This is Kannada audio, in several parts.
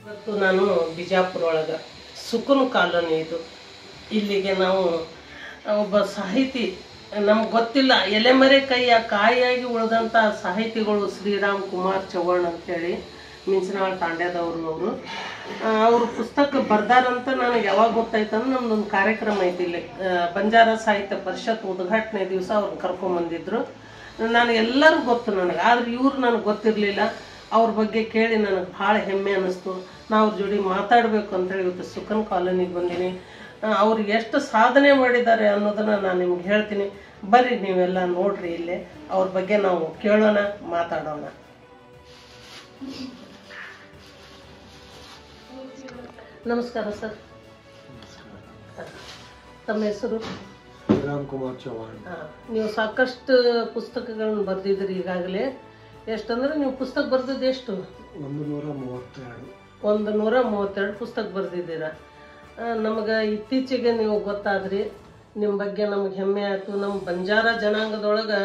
ಇವತ್ತು ನಾನು ಬಿಜಾಪುರ ಒಳಗೆ ಸುಕುನ್ ಕಾಲೋನಿ ಇದು. ಇಲ್ಲಿಗೆ ನಾವು ಒಬ್ಬ ಸಾಹಿತಿ, ನಮ್ಗೆ ಗೊತ್ತಿಲ್ಲ ಎಲೆಮರೆ ಕೈಯ ಕಾಯಿಯಾಗಿ ಉಳಿದಂಥ ಸಾಹಿತಿಗಳು ಶ್ರೀರಾಮ್ ಕುಮಾರ್ ಚೌಹಾಣ್ ಅಂತೇಳಿ ಮಿಂಚನಾಳ್ ತಾಂಡ್ಯದವರು. ಅವರು ಪುಸ್ತಕ ಬರ್ದಾರಂತ ನನಗೆ ಯಾವಾಗ ಗೊತ್ತಾಯ್ತಂದ್ರೆ ನಮ್ದೊಂದು ಕಾರ್ಯಕ್ರಮ ಐತಿ ಇಲ್ಲಿ ಬಂಜಾರ ಸಾಹಿತ್ಯ ಪರಿಷತ್ ಉದ್ಘಾಟನೆ ದಿವಸ ಅವ್ರನ್ನ ಕರ್ಕೊಂಬಂದಿದ್ರು. ನಾನು ಎಲ್ಲರೂ ಗೊತ್ತು ನನಗೆ, ಆದ್ರೆ ಇವ್ರು ನನಗೆ ಗೊತ್ತಿರಲಿಲ್ಲ. ಅವ್ರ ಬಗ್ಗೆ ಕೇಳಿ ನನಗೆ ಭಾಳ ಹೆಮ್ಮೆ ಅನ್ನಿಸ್ತು. ನಾವು ಅವ್ರ ಜೋಡಿ ಮಾತಾಡಬೇಕು ಅಂತೇಳಿ ಇವತ್ತು ಸುಕನ್ ಕಾಲೋನಿಗೆ ಬಂದೀನಿ. ಅವ್ರು ಎಷ್ಟು ಸಾಧನೆ ಮಾಡಿದ್ದಾರೆ ಅನ್ನೋದನ್ನು ನಾನು ನಿಮ್ಗೆ ಹೇಳ್ತೀನಿ. ಬರ್ರಿ ನೀವೆಲ್ಲ ನೋಡ್ರಿ, ಇಲ್ಲೇ ಅವ್ರ ಬಗ್ಗೆ ನಾವು ಕೇಳೋಣ, ಮಾತಾಡೋಣ. ನಮಸ್ಕಾರ ಸರ್. ತಮ್ಮ ಹೆಸರು? ಶ್ರೀರಾಮ್ ಕುಮಾರ್ ಚೌಹಾಣ್. ನೀವು ಸಾಕಷ್ಟು ಪುಸ್ತಕಗಳನ್ನು ಬರೆದಿದ್ರಿ ಈಗಾಗಲೇ. ಎಷ್ಟಂದ್ರೆ ನೀವು ಪುಸ್ತಕ ಬರೆದಿದ್ದು ಎಷ್ಟು? 132 ಪುಸ್ತಕ ಬರೆದಿದ್ದೀರಾ. ನಮಗೆ ಇತ್ತೀಚೆಗೆ ನೀವು ಗೊತ್ತಾದ್ರಿ, ನಿಮ್ಮ ಬಗ್ಗೆ ನಮ್ಗೆ ಹೆಮ್ಮೆ ಆಯಿತು. ನಮ್ಮ ಬಂಜಾರ ಜನಾಂಗದೊಳಗೆ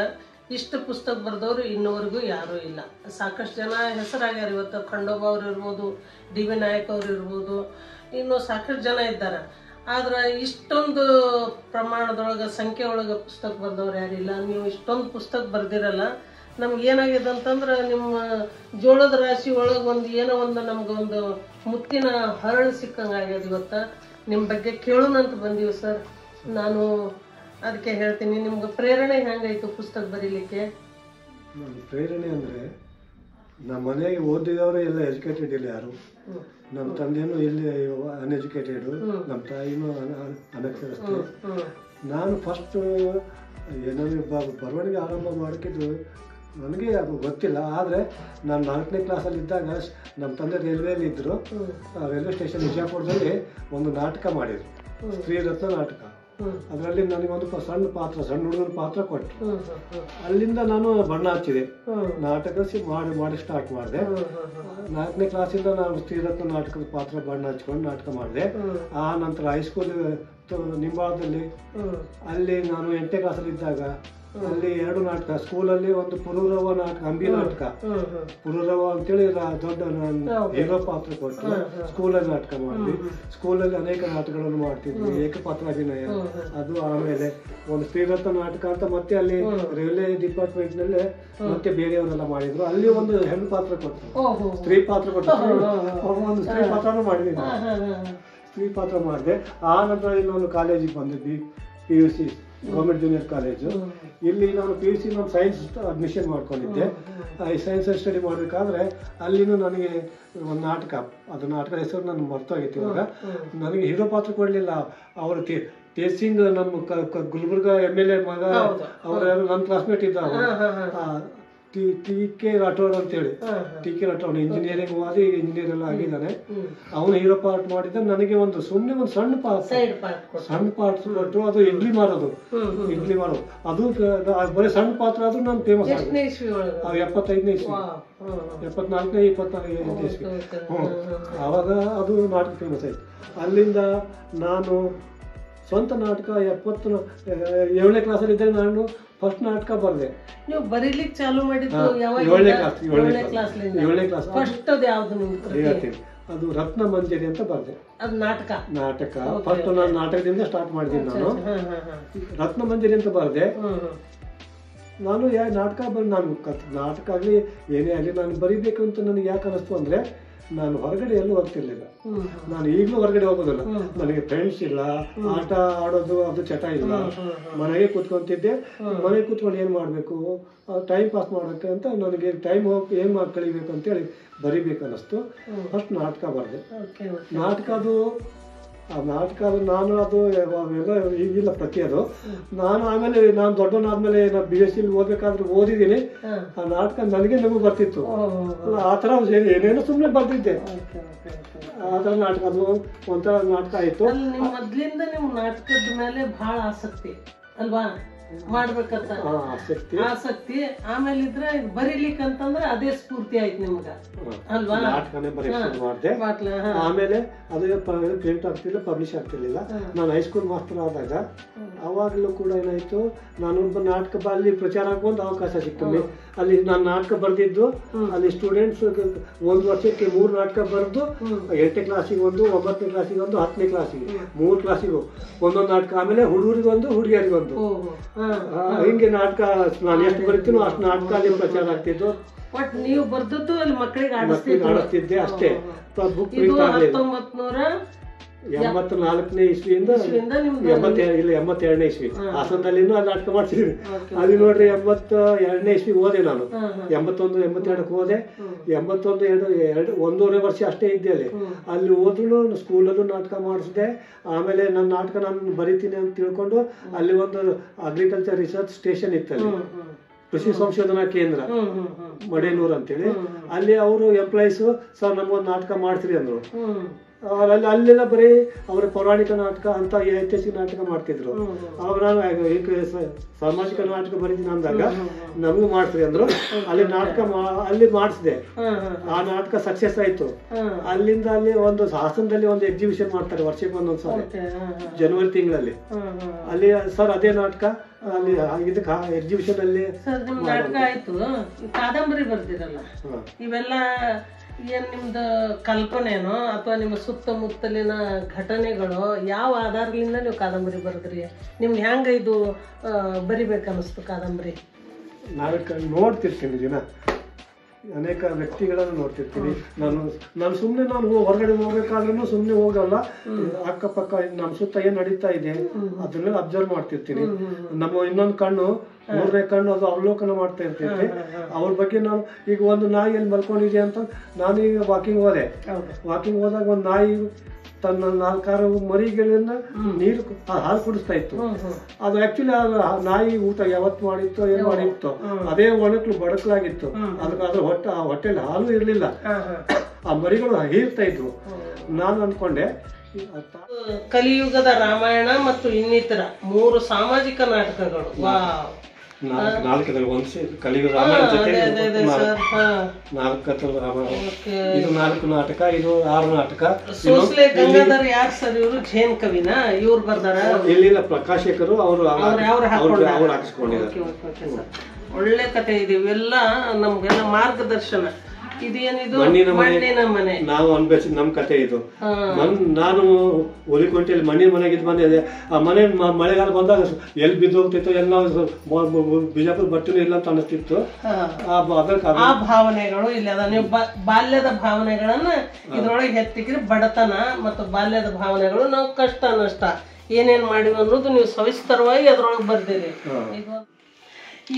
ಇಷ್ಟು ಪುಸ್ತಕ ಬರೆದವರು ಇನ್ನೂವರೆಗೂ ಯಾರೂ ಇಲ್ಲ. ಸಾಕಷ್ಟು ಜನ ಹೆಸರಾಗ್ಯಾರ. ಇವತ್ತು ಖಂಡೋಬಾ ಅವ್ರು ಇರ್ಬೋದು, ಡಿ ವಿ ನಾಯಕ್ ಅವ್ರು ಇರ್ಬೋದು, ಇನ್ನೂ ಸಾಕಷ್ಟು ಜನ ಇದ್ದಾರೆ. ಆದ್ರೆ ಇಷ್ಟೊಂದು ಪ್ರಮಾಣದೊಳಗೆ ಸಂಖ್ಯೆ ಒಳಗೆ ಪುಸ್ತಕ ಬರೆದವ್ರು ಯಾರಿಲ್ಲ. ನೀವು ಇಷ್ಟೊಂದು ಪುಸ್ತಕ ಬರೆದಿರಲ್ಲ. ನಮ್ಗೆ ಏನಾಗಿದೆ ಅಂತಂದ್ರೆ, ನಿಮ್ಮ ಜೋಳದ ರಾಶಿ ಒಳಗೆ ನಮ್ಗೊಂದು ಮುತ್ತಿನ ಹರಳು ಸಿಕ್ಕಂಗೆ ಆಗ್ಯದ. ಇವತ್ತು ನಿಮ್ಮ ಬಗ್ಗೆ ಕೇಳೋಣಂತ ಬಂದೀವಿ ಸರ್. ನಾನು ಅದಕ್ಕೆ ಹೇಳ್ತೀನಿ, ನಿಮ್ಗೆ ಪ್ರೇರಣೆ ಹೆಂಗಾಯ್ತು ಪುಸ್ತಕ ಬರೀಲಿಕ್ಕೆ? ನನ್ನ ಪ್ರೇರಣೆ ಅಂದರೆ, ನಮ್ಮ ಮನೆಗೆ ಓದಿದವರು ಎಲ್ಲ ಎಜುಕೇಟೆಡ್ ಇಲ್ಲ ಯಾರು. ನಮ್ಮ ತಂದೆನೂ ಇಲ್ಲಿ ಅನ್ಎಜುಕೇಟೆಡು, ನಮ್ಮ ತಾಯಿನೂ ಅನಕ್ಷರಸ್ಥೆ. ನಾನು ಫಸ್ಟ್ ನನಗೆ ಬರವಣಿಗೆ ಆರಂಭ ಮಾಡ್ಕಿದ್ದು ನನಗೆ ಅದು ಗೊತ್ತಿಲ್ಲ. ಆದರೆ ನಾನು 4ನೇ ಕ್ಲಾಸಲ್ಲಿ ಇದ್ದಾಗ ನಮ್ಮ ತಂದೆ ರೈಲ್ವೇಲಿ ಇದ್ದರು. ರೈಲ್ವೆ ಸ್ಟೇಷನ್ ವಿಜಯಪುರದಲ್ಲಿ ಒಂದು ನಾಟಕ ಮಾಡಿದರು, ಸ್ತ್ರೀ ರತ್ನ ನಾಟಕ. ಅದರಲ್ಲಿ ನನಗೊಂದು ಸಣ್ಣ ಹುಡುಗನ ಪಾತ್ರ ಕೊಟ್ಟರು. ಅಲ್ಲಿಂದ ನಾನು ಬಣ್ಣ ಹಚ್ಚಿದೆ, ನಾಟಕ ಮಾಡಿ ಸ್ಟಾರ್ಟ್ ಮಾಡಿದೆ. 4ನೇ ಕ್ಲಾಸಿಂದ ನಾನು ಸ್ತ್ರೀರತ್ನ ನಾಟಕದ ಪಾತ್ರ ಬಣ್ಣ ಹಚ್ಕೊಂಡು ನಾಟಕ ಮಾಡಿದೆ. ಆ ನಂತರ ಹೈಸ್ಕೂಲ್ ನಿಂಬಾಳದಲ್ಲಿ, ಅಲ್ಲಿ ನಾನು 8ನೇ ಕ್ಲಾಸಲ್ಲಿ ಇದ್ದಾಗ ಅಲ್ಲಿ 2 ನಾಟಕ, ಸ್ಕೂಲಲ್ಲಿ ಒಂದು ಪುರೂರವ ನಾಟಕ, ಅಂಬಿ ನಾಟಕ, ಪುರೂರವ ಅಂತೇಳಿ ದೊಡ್ಡ ಹೀರೋ ಪಾತ್ರ ಕೊಟ್ಟು ಸ್ಕೂಲಲ್ಲಿ ನಾಟಕ ಮಾಡಿದ್ವಿ. ಸ್ಕೂಲಲ್ಲಿ ಅನೇಕ ನಾಟಕಗಳನ್ನು ಮಾಡ್ತಿದ್ವಿ, ಏಕಪಾತ್ರಾಭಿನಯ. ಅದು ಆಮೇಲೆ ಒಂದು ಸ್ತ್ರೀರತ್ನ ನಾಟಕ ಅಂತ ಮತ್ತೆ ಅಲ್ಲಿ ರೈಲ್ವೆ ಡಿಪಾರ್ಟ್ಮೆಂಟ್ ನಲ್ಲೇ ಮತ್ತೆ ಬೇರೆಯವರೆಲ್ಲ ಮಾಡಿದ್ರು. ಅಲ್ಲಿ ಒಂದು ಹೆಣ್ಣು ಪಾತ್ರ ಕೊಟ್ಟರು, ಸ್ತ್ರೀ ಪಾತ್ರ ಕೊಟ್ಟರು. ಒಂದು ಸ್ತ್ರೀ ಪಾತ್ರನೂ ಮಾಡಿದ್ದೀನಿ, ಸ್ತ್ರೀ ಪಾತ್ರ ಮಾಡಿದೆ. ಆ ನಂತರ ನಾನು ಕಾಲೇಜಿಗೆ ಬಂದಿದ್ವಿ, PUC ಗೌರ್ಮೆಂಟ್ ಜೂನಿಯರ್ ಕಾಲೇಜು. ಇಲ್ಲಿ ನಾನು PUC ನಾನು ಸೈನ್ಸ್ ಅಡ್ಮಿಷನ್ ಮಾಡ್ಕೊಂಡಿದ್ದೆ. ಸೈನ್ಸ್ ಸ್ಟಡಿ ಮಾಡಬೇಕಾದ್ರೆ ಅಲ್ಲಿನೂ ನನಗೆ ಒಂದು ನಾಟಕ, ಅದು ನಾಟಕದ ಹೆಸರು ನಾನು ಮರ್ತೋಗಿತ್ತು ಇವಾಗ. ನನಗೆ ಹೀರೋ ಪಾತ್ರ ಕೊಡಲಿಲ್ಲ. ಅವರು ತೇಜ್ ನಮ್ಮ ಗುಲ್ಬರ್ಗ MLA ಮಗ, ಅವ್ರ ನನ್ನ ಕ್ಲಾಸ್ಮೇಟ್ ಇದ್ದ, ಟಿ.ಕೆ. ರಾಠೋಡ್ ಅಂತೇಳಿ. ಟಿ.ಕೆ. ರಾಠೋಡ್ ಇಂಜಿನಿಯರಿಂಗ್ ಓದಿ ಇಂಜಿನಿಯರ್ ಎಲ್ಲ ಆಗಿದ್ದಾನೆ. ಅವನು ಹೀರೋ ಪಾರ್ಟ್ ಮಾಡಿದ್ದ. ನನಗೆ ಸುಮ್ಮನೆ ಒಂದು ಸಣ್ಣ ಪಾರ್ಟ್ ಕೊಟ್ಟರು. ಅದು ಇಡ್ಲಿ ಮಾಡೋದು ಅದು ಬರೀ ಸಣ್ಣ ಪಾತ್ರ ಆದ್ರೂ ನಾನು ಫೇಮಸ್ ಆಗಿದೆ. ಅದು 75ನೇ ಇಸ್ವಿ, 74ನೇ 25ನೇ ಇಸ್ವಿ. ಆವಾಗ ಅದು ನಾಟಕ ಫೇಮಸ್ ಆಯ್ತು. ಅಲ್ಲಿಂದ ನಾನು ಸ್ವಂತ ನಾಟಕ 7ನೇ ಕ್ಲಾಸಲ್ಲಿ ಇದ್ದಾಗ ನಾನು ಫಸ್ಟ್ ನಾಟಕ ಬರೆದೆ. ನೀವು ಬರೀಲಿಕ್ಕೆ ಚಾಲು ಮಾಡಿದ್ದು 7ನೇ ಕ್ಲಾಸ್. ಫಸ್ಟ್ ಅದು ಯಾವ್ದು ಹೇಳ್ತೀನಿ, ಅದು ರತ್ನ ಮಂಜರಿ ಅಂತ ಬರೆದೆ. ಅದು ನಾಟಕ ಫಸ್ಟ್ ನಾನು ನಾಟಕದಿಂದ ಸ್ಟಾರ್ಟ್ ಮಾಡಿದ್ದೀನಿ. ನಾನು ರತ್ನ ಮಂಜರಿ ಅಂತ ಬರೆದೆ. ನಾನು ನಾಟಕ ಆಗಲಿ ಏನೇ ಆಗಲಿ ನಾನು ಬರೀಬೇಕು ಅಂತ ನನಗೆ ಯಾಕೆ ಅನ್ನಿಸ್ತು ಅಂದರೆ, ನಾನು ಹೊರಗಡೆ ಎಲ್ಲೂ ಹೋಗ್ತಿರ್ಲಿಲ್ಲ. ನಾನು ಈಗಲೂ ಹೊರಗಡೆ ಹೋಗೋದಿಲ್ಲ. ನನಗೆ ಫ್ರೆಂಡ್ಸ್ ಇಲ್ಲ, ಆಟ ಆಡೋದು ಅದು ಚಟ ಇಲ್ಲ. ಮನೆಗೆ ಕೂತ್ಕೊಂತಿದ್ದೆ. ಮನೆಗೆ ಕೂತ್ಕೊಂಡು ಏನು ಮಾಡಬೇಕು, ಟೈಮ್ ಪಾಸ್ ಮಾಡೋಕ್ಕೆ ಅಂತ ನನಗೆ ಟೈಮ್ ಹೋಗಿ ಏನು ಮಾಡಿ ಕಳಿಬೇಕು ಅಂತೇಳಿ ಬರೀಬೇಕು ಅನ್ನಿಸ್ತು. ಫಸ್ಟ್ ನಾಟಕ ಬರೆದೆ. ನಾಟಕ ನಾನು ಅದು ಈಗಿಲ್ಲ ಪ್ರತಿ ಅದು. ನಾನು ಆಮೇಲೆ ನಾನು ದೊಡ್ಡವನಾದ್ಮೇಲೆ ನಾನು BSc ಓದಬೇಕಾದ್ರೆ ಓದಿದ್ದೀನಿ. ಆ ನಾಟಕ ನಮಗೂ ಬರ್ತಿತ್ತು. ಆ ಥರ ಏನೇನೋ ಸುಮ್ಮನೆ ಬರ್ತಿದ್ದೆ. ಆ ಥರ ನಾಟಕ, ಅದು ಒಂಥರ ನಾಟಕ ಆಯಿತು. ಮೊದಲಿಂದ ನೀವು ನಾಟಕದ ಮೇಲೆ ಬಹಳ ಆಸಕ್ತಿ ಅಲ್ವಾ? ಮಾಡ್ಬೇಕಂತ ಆಸಕ್ತಿ, ಆಮೇಲೆ ಇದ್ರೆ ಬರೀಲಿಕ್ಕಂತಂದ್ರೆ ಅದೇ ಸ್ಫೂರ್ತಿ ಆಯ್ತು ನಿಮ್ಗ ಅಲ್ವಾ? ನಾಟಕನೇ ಬರೀಕ್ ಮಾಡಿದೆ. ಆಮೇಲೆ ಅದು ಪ್ರಿಂಟ್ ಆಗ್ತಿಲ್ಲ, ಪಬ್ಲಿಷ್ ಆಗ್ತಿರ್ಲಿಲ್ಲ. ನಾನು ಹೈಸ್ಕೂಲ್ ಮಾಸ್ಟರ್ ಆದಾಗ ಅವಾಗಲೂ ಕೂಡ ಏನಾಯ್ತು, ನಾನೊಬ್ಬ ನಾಟಕ ಅಲ್ಲಿ ಪ್ರಚಾರ ಆಗುವಂತ ಅವಕಾಶ ಸಿಕ್ತು. ಅಲ್ಲಿ ನಾನು ನಾಟಕ ಬರೆದಿದ್ದು, ಅಲ್ಲಿ ಸ್ಟೂಡೆಂಟ್ಸ್ 1 ವರ್ಷಕ್ಕೆ 3 ನಾಟಕ ಬರೆದು 8ನೇ ಕ್ಲಾಸಿಗೆ 1, 9ನೇ ಕ್ಲಾಸಿಗೆ 1, 10ನೇ ಕ್ಲಾಸಿಗೆ 3 ಕ್ಲಾಸಿಗೂ ಒಂದೊಂದು ನಾಟಕ. ಆಮೇಲೆ ಹುಡುಗರಿಗೊಂದು ಹುಡುಗಿಯರಿಗೊಂದು, ಹಿಂಗೆ ನಾಟಕ ನಾನು ಎಷ್ಟು ಬರೀತೀನೋ ಅಷ್ಟು ನಾಟಕ ಅಲ್ಲಿ ಪ್ರಚಾರ ಆಗ್ತಿದ್ದು. ಬಟ್ ನೀವು ಬರ್ದದ್ದು ಅಲ್ಲಿ ಮಕ್ಕಳಿಗೆ ಆಡಿಸ್ತಿದ್ದೆ ಅಷ್ಟೇ. ಬುಕ್ ಪ್ರಿಂಟ್ ಆಗಲಿಲ್ಲ. 84ನೇ ಇಸ್ವಿಯಿಂದ 82ನೇ ಇಸ್ವಿ ಹಾಸನದಲ್ಲಿನೂ ಅಲ್ಲಿ ನಾಟಕ ಮಾಡ್ತಿದ್ವಿ. ಅಲ್ಲಿ ನೋಡ್ರಿ 82ನೇ ಇಸ್ವಿ ಹೋದೆ ನಾನು. 81, 82ಕ್ಕೆ ಹೋದೆ. 81, 1.5 ವರ್ಷ ಅಷ್ಟೇ ಇದ್ದೆ ಅಲ್ಲಿ. ಅಲ್ಲಿ ಹೋದ್ರು ಸ್ಕೂಲಲ್ಲೂ ನಾಟಕ ಮಾಡಿಸಿದೆ. ಆಮೇಲೆ ನನ್ನ ನಾಟಕ ನಾನು ಬರಿತೀನಿ ಅಂತ ತಿಳ್ಕೊಂಡು ಅಲ್ಲಿ ಒಂದು ಅಗ್ರಿಕಲ್ಚರ್ ರಿಸರ್ಚ್ ಸ್ಟೇಷನ್ ಇತ್ತಲ್ಲಿ, ಕೃಷಿ ಸಂಶೋಧನಾ ಕೇಂದ್ರ ಮಡೇನೂರು ಅಂತೇಳಿ. ಅಲ್ಲಿ ಅವರು ಎಂಪ್ಲಾಯೀಸು ಸರ್ ನಮಗೊಂದು ನಾಟಕ ಮಾಡ್ತೀರಿ ಅಂದ್ರು. ಅಲ್ಲೆಲ್ಲ ಬರೀ ಅವರ ಪೌರಾಣಿಕ ನಾಟಕ ಅಂತ ಐತಿಹಾಸಿಕ ನಾಟಕ ಮಾಡ್ತಿದ್ರು. ಅವಾಗ ನಾನು ಸಾಮಾಜಿಕ ನಾಟಕ ಬರೀತೀನಿ ಅಂದಾಗ ನಮಗೂ ಮಾಡ್ತೀರಿ ಅಂದ್ರು. ಅಲ್ಲಿ ನಾಟಕ ಅಲ್ಲಿ ಮಾಡಿಸಿದೆ. ಆ ನಾಟಕ ಸಕ್ಸಸ್ ಆಯ್ತು. ಅಲ್ಲಿಂದ ಅಲ್ಲಿ ಒಂದು ಹಾಸನದಲ್ಲಿ ಒಂದು ಎಕ್ಸಿಬಿಷನ್ ಮಾಡ್ತಾರೆ ವರ್ಷಕ್ಕೆ ಒಂದೊಂದ್ಸಲ, ಜನವರಿ ತಿಂಗಳಲ್ಲಿ. ಅಲ್ಲಿ ಸರ್ ಅದೇ ನಾಟಕ ಅಲ್ಲಿ ಇದಕ್ಕೆ ಎಕ್ಸಿಬಿಷನ್ ಅಲ್ಲಿ ನಾಟಕ ಆಯ್ತು. ಕಾದಂಬರಿ ಬರ್ದಿರಲ್ಲ, ಇವೆಲ್ಲ ಏನ್ ನಿಮ್ದು ಕಲ್ಪನೆನೋ ಅಥವಾ ನಿಮ್ಮ ಸುತ್ತಮುತ್ತಲಿನ ಘಟನೆಗಳು ಯಾವ ಆಧಾರದಿಂದ ನೀವು ಕಾದಂಬರಿ ಬರೆದ್ರಿ? ನಿಮ್ಗೆ ಹೆಂಗ ಇದು ಬರಿಬೇಕನ್ನಿಸ್ತು ಕಾದಂಬರಿ? ನಾಟಕ ನೋಡ್ತಿರ್ತೀನಿ, ದಿನ ಅನೇಕ ವ್ಯಕ್ತಿಗಳನ್ನು ನೋಡ್ತಿರ್ತೀನಿ. ನಾನು ಸುಮ್ಮನೆ ಹೊರಗಡೆ ಹೋಗ್ಬೇಕಾದ್ರೂ ಸುಮ್ಮನೆ ಹೋಗಲ್ಲ. ಅಕ್ಕಪಕ್ಕ ನಮ್ಮ ಸುತ್ತ ಏನ್ ನಡೀತಾ ಇದೆ ಅದನ್ನೆಲ್ಲ ಅಬ್ಸರ್ವ್ ಮಾಡ್ತಿರ್ತೀನಿ. ನಮ್ಮ ಇನ್ನೊಂದು ಕಣ್ಣು, 3ನೇ ಕಣ್ಣು, ಅದು ಅವಲೋಕನ ಮಾಡ್ತಾ ಇರ್ತೈತಿ. ಅವ್ರ ಬಗ್ಗೆ ನಾನು ಈಗ ಒಂದು ನಾಯಿ ಎಲ್ಲಿ ಮಲ್ಕೊಂಡಿದೆ ಅಂತ ನಾನೀಗ ವಾಕಿಂಗ್ ಹೋದಾಗ ಒಂದು ನಾಯಿ ತನ್ನ 4 ಮರಿಗಳಿಂದ ನೀರು ಹಾಲು ಕುಡಿಸ್ತಾ ಇತ್ತು. ಅದು ಆಕ್ಚುಲಿ ನಾಯಿ ಊಟ ಯಾವತ್ತು ಮಾಡಿತ್ತು ಏನ್ ಮಾಡಿತ್ತು, ಅದೇ ಒಣಕ್ಲು ಬಡಕಲಾಗಿತ್ತು. ಅದಕ್ಕೆ ಅದ್ರ ಹೊಟ್ಟೆಲಿ ಹಾಲು ಇರ್ಲಿಲ್ಲ. ಆ ಮರಿಗಳು ಹೀರ್ತಾ ಇದ್ರು. ನಾನು ಅನ್ಕೊಂಡೆ ಕಲಿಯುಗದ ರಾಮಾಯಣ ಮತ್ತು ಇನ್ನಿತರ 3 ಸಾಮಾಜಿಕ ನಾಟಕಗಳು. ಕಲಿಯುಗ ರಾಮಾಯಣ ಜೊತೆ 4 ನಾಟಕ, ಇದು 6 ನಾಟಕ. ಸೋಸ್ಲೆ ಗಂಗಾಧರ್ ಯಾರು ಸರ್? ಇವರು ಜೈನ್ ಕವಿನ ಇವ್ರು ಬರ್ದಾರ? ಇಲ್ಲ, ಪ್ರಕಾಶಕರು ಅವರು ಹಾಕಿಸ್ಕೊಂಡಿದ್ದಾರೆ. ಒಳ್ಳೆ ಕತೆ ಇದೆ. ಇವೆಲ್ಲ ನಮ್ಗೆಲ್ಲ ಮಾರ್ಗದರ್ಶನ. ಇದೇನಿದು ಮಣ್ಣಿನ ಮನೆ ನಾವು ಅನ್ಬೇಸಿದ್ ನಮ್ ಕತೆ ಇದು. ನಾನು ಒಲಿಕೊಂಟೆಯಲ್ಲಿ ಮಣ್ಣಿನ ಮನೆಗಿದ್ ಬಂದಿದೆ. ಆ ಮನೆ ಮಳೆಗಾಲ ಬಂದಾಗ ಎಲ್ಲಿ ಬಿದ್ದು ಹೋಗ್ತಿತ್ತು, ಎಲ್ಲ ಬಿಜಾಪುರ ಬಟ್ಟೆನೂ ಇಲ್ಲ ಅಂತ ಅನಿಸ್ತಿತ್ತು. ಆ ಭಾವನೆಗಳು ಇಲ್ಲಿ ಅದ. ನೀವು ಬಾಲ್ಯದ ಭಾವನೆಗಳನ್ನ ಇದ್ರೊಳಗೆ ಎತ್ತಿಕ್ರಿ. ಬಡತನ ಮತ್ತು ಬಾಲ್ಯದ ಭಾವನೆಗಳು, ನಾವು ಕಷ್ಟ ನಷ್ಟ ಏನೇನ್ ಮಾಡಿವ ಅನ್ನೋದು ನೀವು ಸವಿಸ್ತರವಾಗಿ ಅದ್ರೊಳಗೆ ಬರ್ದಿರಿ.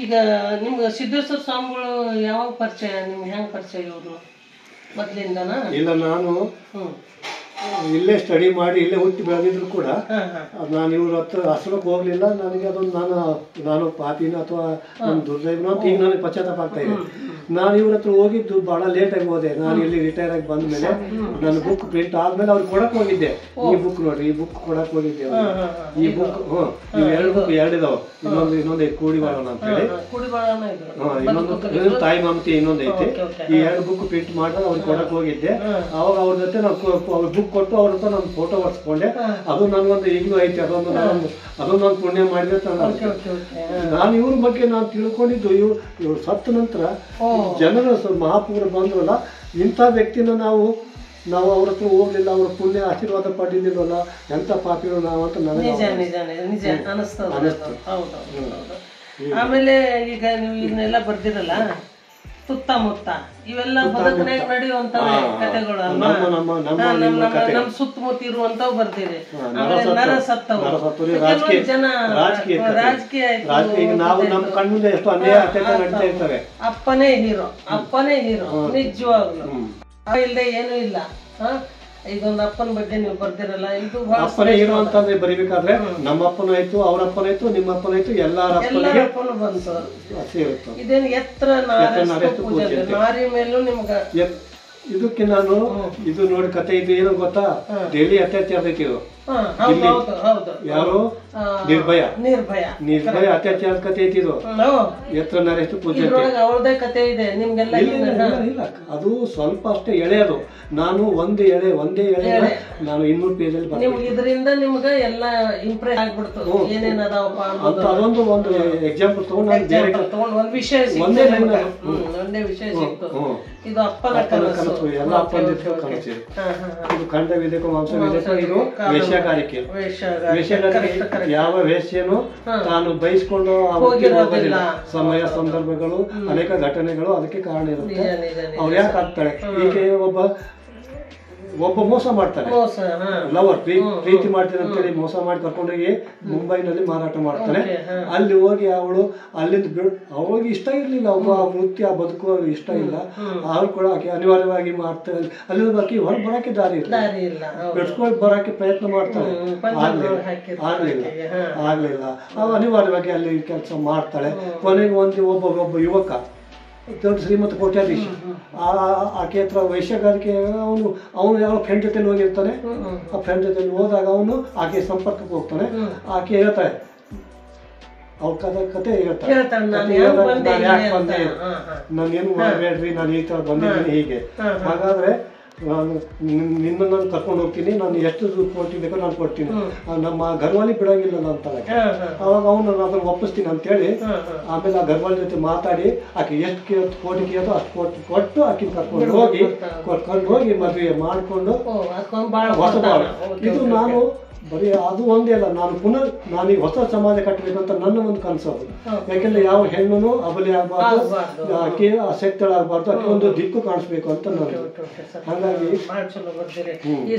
ಈಗ ನಿಮ್ಗೆ ಸಿದ್ದೇಶ್ವರ ಸ್ವಾಮಿಗಳು ಯಾವಾಗ ಪರಿಚಯ? ನಿಮ್ಗೆ ಹೆಂಗ್ ಪರಿಚಯ ಇವರು ಮೊದ್ಲಿಂದನ? ಇಲ್ಲ, ನಾನು ಇಲ್ಲೇ ಸ್ಟಡಿ ಮಾಡಿ ಇಲ್ಲೇ ಹುಟ್ಟಿ ಬೆಳೆದಿದ್ರು ಕೂಡ ನಾನು ಇವ್ರ ಹತ್ರ ಆಶ್ರಮಕ್ಕೆ ಹೋಗ್ಲಿಲ್ಲ. ನನಗೆ ಅದೊಂದು ನಾನು ಪಾಪಿನ ಅಥವಾ ನನ್ನ ದುರ್ದೈವನೋ ಅಂತ ಈಗ ನನಗೆ ಪಶ್ಚಾತ್ತಾಪ ಆಗ್ತಾ ಇದೆ. ನಾನು ಇವ್ರ ಹತ್ರ ಹೋಗಿದ್ದು ಬಹಳ ಲೇಟ್ ಆಗಿ ಹೋದೆ. ನಾನು ಇಲ್ಲಿ ರಿಟೈರ್ ಆಗಿ ಬಂದ ಮೇಲೆ ನನ್ನ ಬುಕ್ ಪ್ರಿಂಟ್ ಆದ್ಮೇಲೆ ಅವ್ರಿಗೆ ಕೊಡಕ್ ಹೋಗಿದ್ದೆ. ಈ ಬುಕ್ ನೋಡ್ರಿ, ಈ ಬುಕ್ ಕೊಡಕ್ ಹೋಗಿದ್ದೆ. ಈ ಬುಕ್ ಇವ್ 2 ಬುಕ್ 2 ಇದಾವ. ಇನ್ನೊಂದು ಕೂಡಿ ಬಾಳೋಣ ಅಂತ ಹೇಳಿ, ಇನ್ನೊಂದು ತಾಯಿ ಮಮತಿ ಇನ್ನೊಂದು ಐತಿ. ಈ 2 ಬುಕ್ ಪ್ರಿಂಟ್ ಮಾಡಿದಾಗ ಅವ್ರಿಗೆ ಕೊಡಕ್ ಹೋಗಿದ್ದೆ. ಅವಾಗ ಅವ್ರ ಜೊತೆ ನಾವು ಬುಕ್ ಕೊಟ್ಟು ಅವ್ರ ಹತ್ರ ನಾನು ಫೋಟೋ ಹೊಡ್ಸ್ಕೊಂಡೆ. ಅದು ನನ್ಗೊಂದು ಈಗಲೂ ಐತಿ. ಅದೊಂದು ಪುಣ್ಯ ಮಾಡಿದೆ. ನಾನು ಇವ್ರ ಬಗ್ಗೆ ನಾನು ತಿಳ್ಕೊಂಡಿದ್ದು, ಇವ್ರು ಸತ್ತ ನಂತರ ಜನರು ಮಹಾಪುರ ಬಂದ್ರಲ್ಲ, ಇಂಥ ವ್ಯಕ್ತಿನ ನಾವು ಅವ್ರ ಹತ್ರ ಹೋಗ್ಲಿಲ್ಲ, ಅವ್ರ ಪುಣ್ಯ ಆಶೀರ್ವಾದ ಪಡೆದಿಲ್ವಲ್ಲ, ಎಂತ ಪಾಪಿಗಳು ನಾವು ಅಂತ ನನಗೆ ಅನಿಸ್ತು. ಆಮೇಲೆ ಈಗ ನೀವು ಇದನ್ನೆಲ್ಲ ಬರ್ದಿರಲ್ಲ, ಸುತ್ತಮುತ್ತ ಇವೆಲ್ಲ ಬದುಕಿನಾಗ ನಡೆಯುವಂತ ಕಥೆಗಳು ಅಲ್ವಾ? ನಮ್ ಸುತ್ತಮುತ್ತ ಇರುವಂತವ್ ಬರ್ತೀರಿ. ಆಮೇಲೆ ನರ ಸತ್ತವು, ಜನ ರಾಜಕೀಯ ಅಪ್ಪನೇ ಹೀರೋ ನಿಜವಾಗ್ಲು. ಇಲ್ದೆ ಏನೂ ಇಲ್ಲ. ಇದೊಂದು ಅಪ್ಪನ ಬಗ್ಗೆ ನೀವು ಬರ್ದಿರಲ್ಲ, ಇದು ಅಪ್ಪನೇ ಹೀರೋ ಅಂತಂದ್ರೆ ಬರಿಬೇಕಾದ್ರೆ ನಮ್ಮ ಅಪ್ಪನೂ ಆಯ್ತು, ಅವ್ರ ಅಪ್ಪನಾಯ್ತು, ನಿಮ್ಮ ಅಪ್ಪನಾಯ್ತು, ಎಲ್ಲರ ಅಪ್ಪನೂ ಬಂತು. ಇದೇನು ಎತ್ತರ ನಾರಿ ಮೇಲೂ ನಿಮ್ಗ ಇದಕ್ಕೆ ನಾನು ಇದು ನೋಡಿ ಕತೆ ಇದು ಏನೋ ಗೊತ್ತಾ, ಡೈಲಿ ಅತ್ಯಾಚಾರ ಐತಿ ಇದು. ಹಾ, ಹೌದು ಹೌದು ಹೌದು. ಯಾರು ನಿರ್ಭಯ ನಿರ್ಭಯ ಅತ್ಯಾಚಾರದ ಕತೆ ಐತಿದು. ಎತ್ತರ ನರೇಶ್ ಪೂಜೆ ಇದ್ರೊಳಗೆ ಅವಳದೇ ಕತೆ ಇದೆ ನಿಮ್ಗೆಲ್ಲ. ಇಲ್ಲ, ಅದು ಸ್ವಲ್ಪ ಅಷ್ಟೇ ಎಳೆಯದು. ನಾನು ಒಂದೇ ಎಳೆ ನಾನು 200 ಪೇಜಲ್ಲಿ ನಿಮ್ಗೆ ಇದರಿಂದ ನಿಮ್ಗೆ ಎಲ್ಲ ಇಂಪ್ರೆಸ್ ಆಗ್ಬಿಡ್ತು ಏನೇನ್ ಅದಾವಪ್ಪ ಅಂತ. ಅದೊಂದು ಒಂದು ಎಕ್ಸಾಂಪಲ್ ತಗೊಂಡು ನಾನು ಬೇರೆ ತಗೊಂಡು ಒಂದ್ ವಿಷಯ ಒಂದೇ ವಿಷಯ ಸಿಕ್ತು. ಇದು ಅಪ್ಪನ ಕನಸು, ಎಲ್ಲ ಅಪ್ಪನ ಕನಸು. ಇದು ಖಂಡ ವಿಧೇಕ ಮಾಂಸ ವಿಧೇಕ. ಇದು ವೇಶ್ಯಾಗಾರಿಕೆ. ಯಾವ ವೇಶ್ಯನು ತಾನು ಬಯಸ್ಕೊಂಡು ಹೋಗೋದಿಲ್ಲ. ಸಮಯ ಸಂದರ್ಭಗಳು ಅನೇಕ ಘಟನೆಗಳು ಅದಕ್ಕೆ ಕಾರಣ ಇರುತ್ತೆ. ಅವ್ರು ಯಾಕೆ ಆಗ್ತಾಳೆ? ಈಕೆ ಒಬ್ಬ ಮೋಸ ಮಾಡ್ತಾನೆ, ಲವರ್ ಪ್ರೀತಿ ಮಾಡ್ತೀನಿ ಅಂತೇಳಿ ಮೋಸ ಮಾಡಿ ಕರ್ಕೊಂಡೋಗಿ ಮುಂಬೈನಲ್ಲಿ ಮಾರಾಟ ಮಾಡ್ತಾನೆ. ಅಲ್ಲಿ ಹೋಗಿ ಅಲ್ಲಿಂದ ಅವಳಿಗೆ ಇಷ್ಟ ಇರ್ಲಿಲ್ಲ, ಒಬ್ಬ ವೃತ್ತಿ ಆ ಬದುಕು ಇಷ್ಟ ಇಲ್ಲ. ಅವ್ರು ಕೂಡ ಆಕೆ ಅನಿವಾರ್ಯವಾಗಿ ಮಾಡ್ತಾರೆ. ಅಲ್ಲಿ ಆಕಿ ಹೊರಗೆ ಬರೋಕೆ ದಾರಿ ಇಲ್ಲ, ಬೆಡ್ಸ್ಕೊಂಡು ಬರೋಕೆ ಪ್ರಯತ್ನ ಮಾಡ್ತಾಳೆ. ಆಗ್ಲಿಲ್ಲ. ಅವ ಅನಿವಾರ್ಯವಾಗಿ ಅಲ್ಲಿ ಕೆಲಸ ಮಾಡ್ತಾಳೆ. ಕೊನೆಗೆ ಒಬ್ಬ ಯುವಕ ದೊಡ್ಡ ಶ್ರೀಮಂತ ಕೋಟ್ಯಾಧೀಶ ಆಕೆ ಹತ್ರ ವೈಶ್ಯಗಾರಿಕೆ ಅವನು ಯಾವ ಫ್ರೆಂಡ್ ಜೊತೆಲಿ ಹೋಗಿರ್ತಾನೆ. ಆ ಫ್ರೆಂಡ್ ಜೊತೆಲಿ ಹೋದಾಗ ಅವನು ಆಕೆ ಸಂಪರ್ಕಕ್ಕೆ ಹೋಗ್ತಾನೆ. ಆಕೆ ಹೇಳ್ತಾಳೆ, ಅವ್ರ ಕತೆ ಹೇಳ್ತಾಳೆ, ನಾನು ಯಾಕೆ ಬಂದೆ, ನಾನೇನು ಮಾಡಬೇಡ್ರಿ, ನಾನು ಈ ತರ ಬಂದಿದ್ದೀನಿ ಹೀಗೆ. ಹಾಗಾದ್ರೆ ನಿನ್ನ ಕರ್ಕೊಂಡು ಹೋಗ್ತೀನಿ, ನಾನು ಎಷ್ಟು ಕೋಟಿ ಬೇಕೋ ನಾನು ಕೊಡ್ತೀನಿ, ನಮ್ಮ ಗರ್ವಾಲಿ ಬಿಡಂಗಿಲ್ಲ ಅಂತಾಳೆ. ಅವಾಗ ಅವನು ಅದನ್ನ ಒಪ್ಪಿಸ್ತೀನಿ ಅಂತೇಳಿ ಆಮೇಲೆ ಆ ಗರ್ವಾಲಿ ಜೊತೆ ಮಾತಾಡಿ ಆಕೆ ಎಷ್ಟು ಕೋಟಿ ಕೇಳೋ ಅಷ್ಟು ಕೋಟಿ ಕೊಟ್ಟು ಆಕೆ ಕರ್ಕೊಂಡು ಹೋಗಿ ಮದುವೆ ಮಾಡಿಕೊಂಡು ಹೊಸ. ಇದು ನಾನು ಬರೀ ಅದು ಒಂದೇ ಅಲ್ಲ, ನಾನು ಈ ಹೊಸ ಸಮಾಜ ಕಟ್ಟಬೇಕಂತ ನನ್ನ ಒಂದು ಕನಸು. ಯಾಕೆಂದ್ರೆ ಯಾವ ಹೆಣ್ಣು ಅಬಲಿ ಆಗ್ಬಾರ್ದು, ಆಕೆ ಅಸಕ್ತಳಾಗಬಾರ್ದು, ಆಕೆ ಒಂದು ದಿಕ್ಕು ಕಾಣಿಸ್ಬೇಕು ಅಂತ ನಾನು. ಹಾಗಾಗಿ ಈ